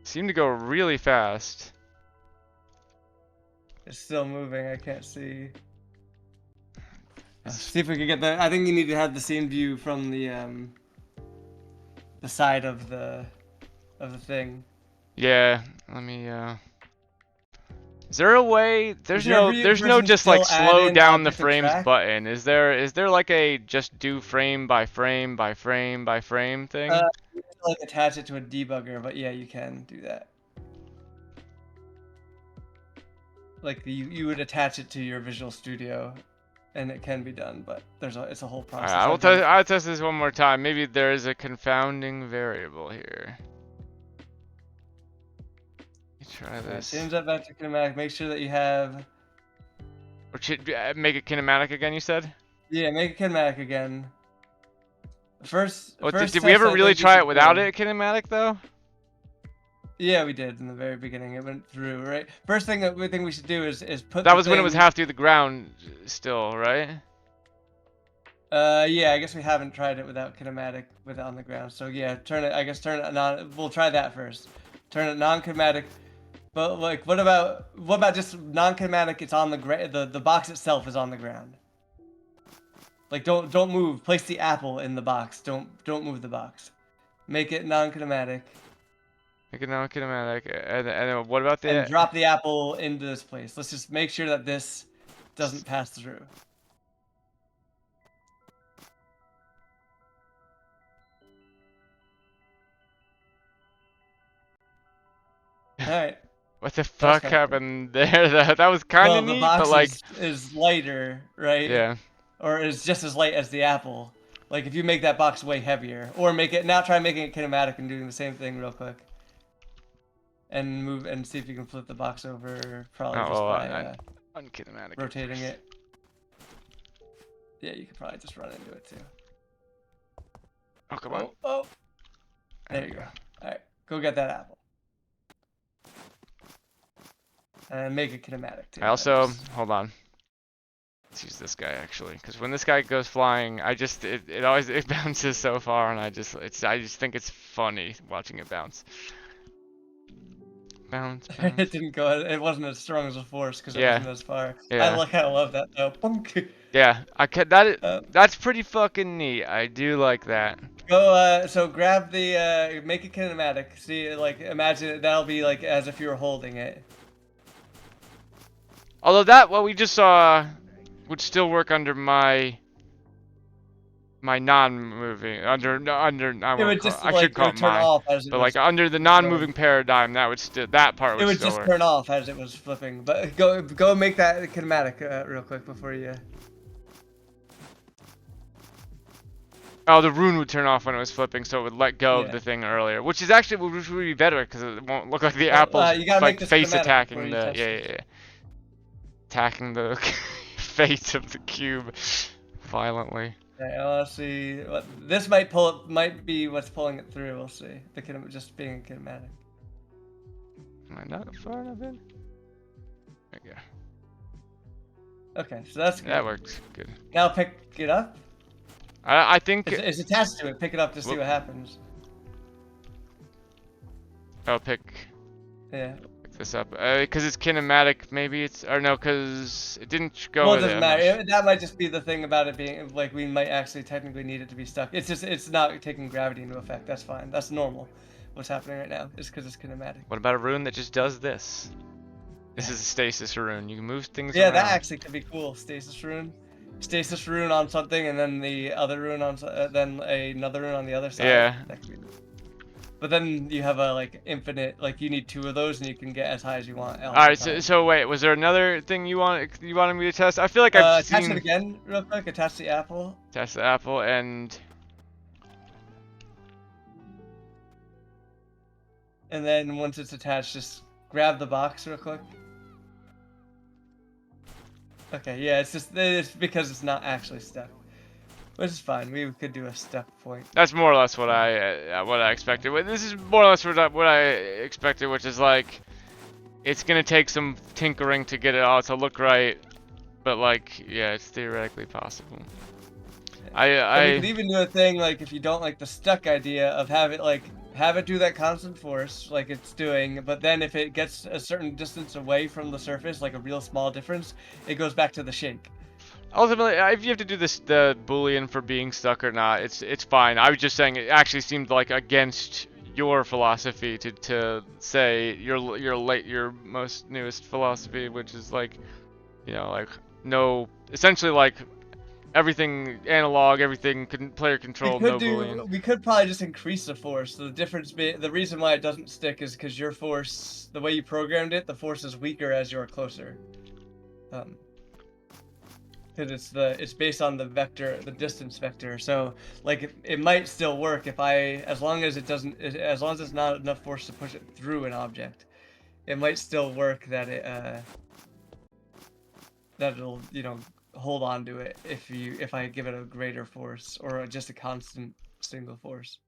S1: Seemed to go really fast.
S2: It's still moving. I can't see. See if we can get the. I think you need to have the scene view from the side of the thing.
S1: Yeah, let me is there a way? There's
S2: Is your
S1: no
S2: person
S1: just like
S2: still add
S1: slow
S2: in
S1: down the
S2: different
S1: frames
S2: track?
S1: button. Is there like a just do frame by frame by frame by frame thing?
S2: You have to, like, attach it to a debugger, but yeah, you can do that. Like you would attach it to your Visual Studio, and it can be done, but it's a whole process.
S1: Alright, I'll test this one more time. Maybe there is a confounding variable here. Let me try this.
S2: Change that back to kinematic. Make sure that you have.
S1: Or make it kinematic again, you said?
S2: Yeah, make it kinematic again. First.
S1: Oh,
S2: First
S1: did we ever
S2: test I
S1: really
S2: think you
S1: try
S2: should
S1: it without
S2: do-
S1: it kinematic though?
S2: Yeah, we did in the very beginning. It went through, right? First thing that we think we should do is put.
S1: That was when it was half through the ground still, right?
S2: Yeah, I guess we haven't tried it without kinematic with it on the ground. So yeah, turn it. I guess turn it non. We'll try that first. Turn it non-kinematic. But like, what about just non-kinematic? It's on the ground. The box itself is on the ground. Like, don't move. Place the apple in the box. Don't move the box. Make it non-kinematic.
S1: Make it non-kinematic. And then what about the...
S2: And drop the apple into this place. Let's just make sure that this doesn't pass through. Alright.
S1: What the fuck
S2: kinda
S1: happened there? That was kind of
S2: Well,
S1: neat,
S2: the box
S1: but like...
S2: is lighter, right?
S1: Yeah.
S2: Or is just as light as the apple. Like, if you make that box way heavier. Or make it... Now try making it kinematic and doing the same thing real quick. And move and see if you can flip the box over, probably just by
S1: unkinematic
S2: rotating it. Yeah, you could probably just run into it too.
S1: Oh, come on.
S2: Oh. There you go. Alright, go get that apple. And make it kinematic too.
S1: I also... Hold on. Let's use this guy actually, because when this guy goes flying, it always bounces so far, and I just think it's funny watching it bounce. Bounce.
S2: It didn't go. It wasn't as strong as a force because it wasn't as far.
S1: Yeah.
S2: I kind of love that though.
S1: Yeah, that's pretty fucking neat. I do like that.
S2: Go. So grab the. Make it kinematic. See, like, imagine it. That'll be like as if you were holding it.
S1: Although what we just saw would still work under my non-moving I should call it mine, but like under the non-moving paradigm, that part would
S2: it would
S1: still
S2: just
S1: work.
S2: turn off as it was flipping. But go make that kinematic real quick before you.
S1: Oh, the rune would turn off when it was flipping, so it would let go of the thing earlier, which would be better because it won't look like the apple's like face attacking the attacking the face of the cube violently.
S2: Okay, let's see. This might be what's pulling it through. We'll see. Just being kinematic.
S1: Am I not far enough in? There you go.
S2: Okay, so that's good.
S1: That works good.
S2: Now pick it up.
S1: I think
S2: It's attached to it. Pick it up to see
S1: Whoop.
S2: what happens.
S1: I'll pick
S2: Yeah.
S1: this up because it's kinematic. Maybe it's or no, because it didn't go
S2: Well, it
S1: with it.
S2: doesn't
S1: I'm not
S2: matter. That might just be the thing about it being like we might actually technically need it to be stuck. It's just it's not taking gravity into effect. That's fine. That's normal. What's happening right now is because it's kinematic.
S1: What about a rune that just does this? This is a stasis rune. You can move things
S2: Yeah,
S1: around.
S2: that actually could be cool. Stasis rune on something, and then the other rune on then another rune on the other side.
S1: Yeah.
S2: That could be. But then you have a like infinite, like you need 2 of those, and you can get as high as you want.
S1: All right. So wait, was there another thing you wanted me to test? I feel like I've
S2: attach
S1: seen
S2: it again, real quick. Attach the apple.
S1: test the apple and
S2: And then once it's attached, just grab the box real quick. Okay, yeah, it's because it's not actually stuck, which is fine. We could do a stuck point.
S1: that's more or less what I expected. This is more or less what I expected, which is like it's gonna take some tinkering to get it all to look right, but like yeah, it's theoretically possible.
S2: And we could even do a thing like if you don't like the stuck idea of have it do that constant force like it's doing, but then if it gets a certain distance away from the surface, like a real small difference, it goes back to the shake.
S1: Ultimately, if you have to do the Boolean for being stuck or not, it's fine. I was just saying it actually seemed like against your philosophy to say your most newest philosophy, which is like, you know, like no, essentially like everything analog, everything player controlled, no Boolean.
S2: We could probably just increase the force. So the reason why it doesn't stick is because your force, the way you programmed it, the force is weaker as you're closer. Because it's based on the vector, the distance vector. So like it might still work as long as it's not enough force to push it through an object. It might still work that it'll hold on to it if I give it a greater force or just a constant single force.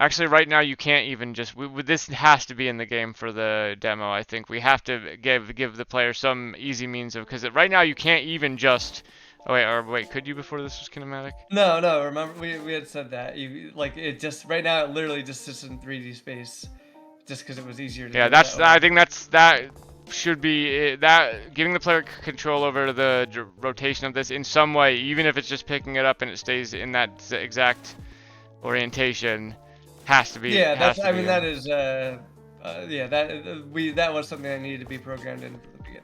S1: Actually, right now you can't even just. This has to be in the game for the demo. I think we have to give the player some easy means of because right now you can't even just. Oh wait, could you before this was kinematic?
S2: No. Remember we had said that it just right now it literally just sits in 3D space, just because it was easier to.
S1: Yeah, I think that should be that giving the player control over the rotation of this in some way, even if it's just picking it up and it stays in that exact orientation. Has to be.
S2: Yeah, that was something that needed to be programmed in from the beginning.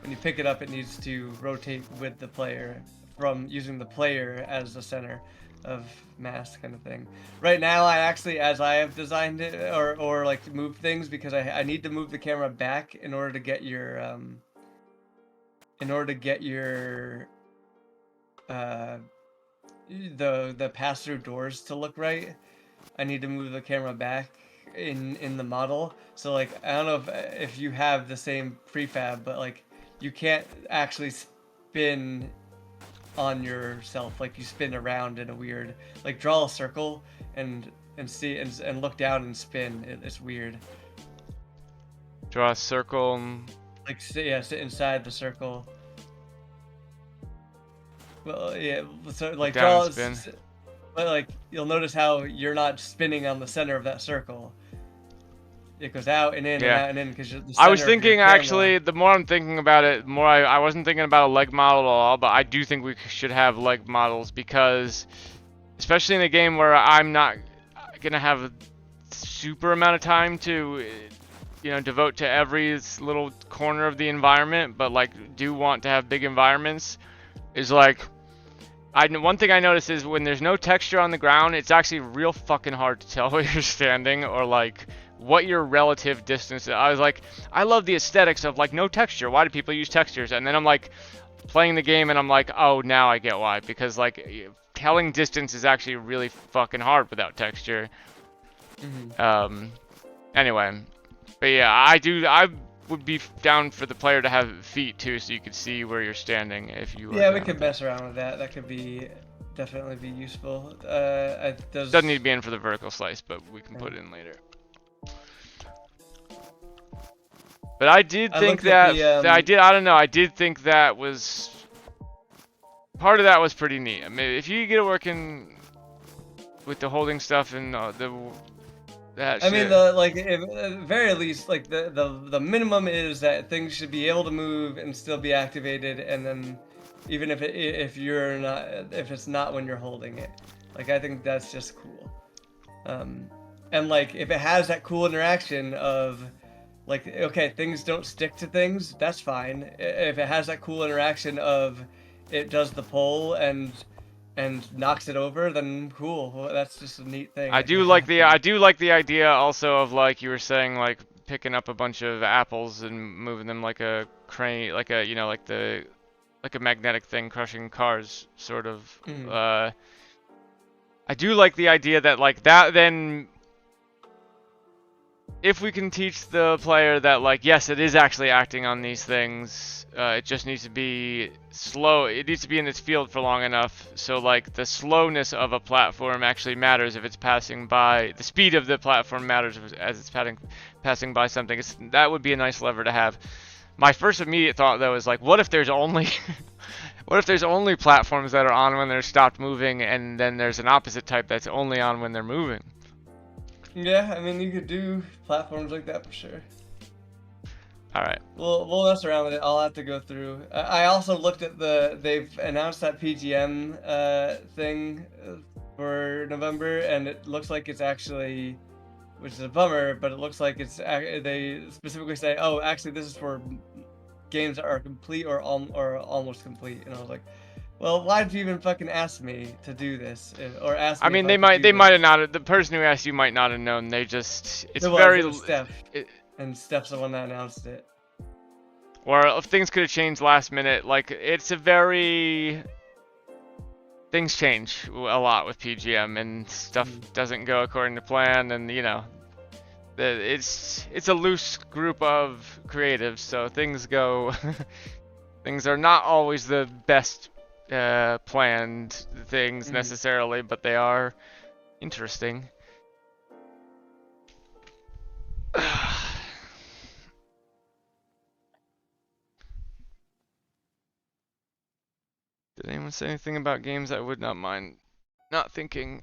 S2: When you pick it up, it needs to rotate with the player from using the player as the center of mass kind of thing. Right now, I actually, as I have designed it, or like move things because I need to move the camera back in order to get your the pass-through doors to look right. I need to move the camera back in the model. So like I don't know if you have the same prefab, but like you can't actually spin on yourself. Like you spin around in a weird, like draw a circle and see and look down and spin. It's weird.
S1: Draw a circle.
S2: Like sit inside the circle. Well, yeah. So like draw.
S1: Spin.
S2: But like you'll notice how you're not spinning on the center of that circle. It goes out and in and out and in because
S1: I was thinking actually, the more I'm thinking about it, the more I wasn't thinking about a leg model at all, but I do think we should have leg models because, especially in a game where I'm not gonna have a super amount of time to, devote to every little corner of the environment, but like do want to have big environments, is like. One thing I noticed is when there's no texture on the ground, it's actually real fucking hard to tell where you're standing or like what your relative distance is. I was like, I love the aesthetics of like no texture. Why do people use textures? And then I'm like playing the game and I'm like, oh, now I get why. Because like telling distance is actually really fucking hard without texture.
S2: Mm-hmm.
S1: Anyway, but yeah, I would be down for the player to have feet too, so you could see where you're standing if you.
S2: Yeah, we could mess around with that. That could definitely be useful.
S1: Doesn't need to be in for the vertical slice, but we can put it in later. But I did
S2: I
S1: think
S2: looked at
S1: that
S2: the
S1: I don't know. I did think that was part of that was pretty neat. I mean, if you get it working with the holding stuff and that
S2: I mean,
S1: shit.
S2: the like, at the very least, like the minimum is that things should be able to move and still be activated, and then even if you're not, if it's not when you're holding it, like I think that's just cool. Um, and like if it has that cool interaction of like, okay, things don't stick to things, that's fine. If it has that cool interaction of it does the pull and knocks it over, then cool. Well, that's just a neat thing
S1: I
S2: that can
S1: do like the
S2: happen.
S1: I do like the idea also of like you were saying like picking up a bunch of apples and moving them like a crane, like a like a magnetic thing crushing cars sort of.
S2: Mm.
S1: I do like the idea that like that then if we can teach the player that like yes it is actually acting on these things, it just needs to be slow, it needs to be in its field for long enough so like the slowness of a platform actually matters if it's passing by, the speed of the platform matters as it's passing by something. That would be a nice lever to have. My first immediate thought though is like what if there's only what if there's only platforms that are on when they're stopped moving and then there's an opposite type that's only on when they're moving.
S2: Yeah, I mean, you could do platforms like that for sure.
S1: All right.
S2: We'll mess around with it. I'll have to go through. I also looked at they've announced that PGM thing for November, and it looks like it's actually, which is a bummer, but it looks like they specifically say, oh, actually this is for games that are complete or almost complete, and I was like, well, why did you even fucking ask me to do this, or ask
S1: I
S2: me if
S1: mean,
S2: I could do
S1: they
S2: this?
S1: might have not. The person who asked you might not have known. They just, it's very,
S2: It was Steph,
S1: it,
S2: and Steph's the one that announced it.
S1: or if things could have changed last minute. Like it's a very, things change a lot with PGM and stuff doesn't go according to plan, and you know, it's a loose group of creatives, so things go, things are not always the best planned things necessarily, but they are interesting. Did anyone say anything about games I would not mind not thinking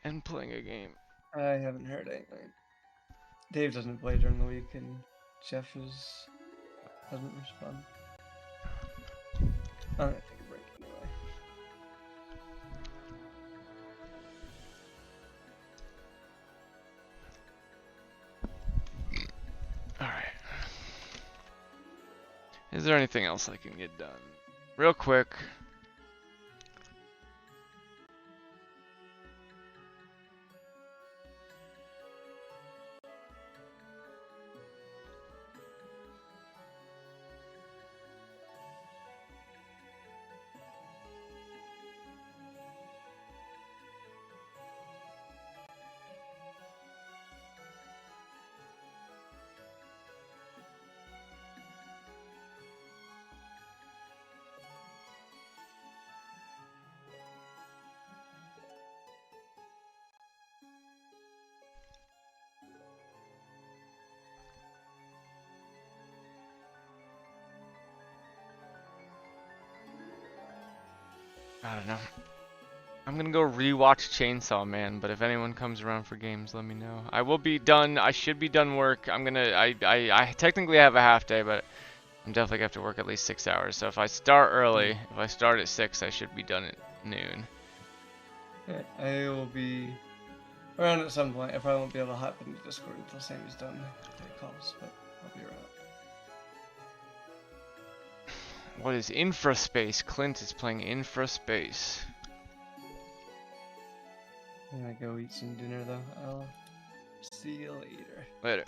S1: and playing a game?
S2: I haven't heard anything. Dave doesn't play during the week, and Jeff doesn't respond. I'm gonna take a break anyway.
S1: Alright. Is there anything else I can get done? Real quick. I don't know. I'm gonna go rewatch Chainsaw Man, but if anyone comes around for games, let me know. I will be done. I should be done work. I technically have a half day, but I'm definitely gonna have to work at least 6 hours. So if I start early, if I start at 6, I should be done at noon.
S2: Yeah, I will be around at some point. I probably won't be able to hop into Discord until Sammy's done take calls, but I'll be around.
S1: What is Infraspace? Clint is playing Infraspace.
S2: I'm gonna go eat some dinner though. I'll see you later.
S1: Later.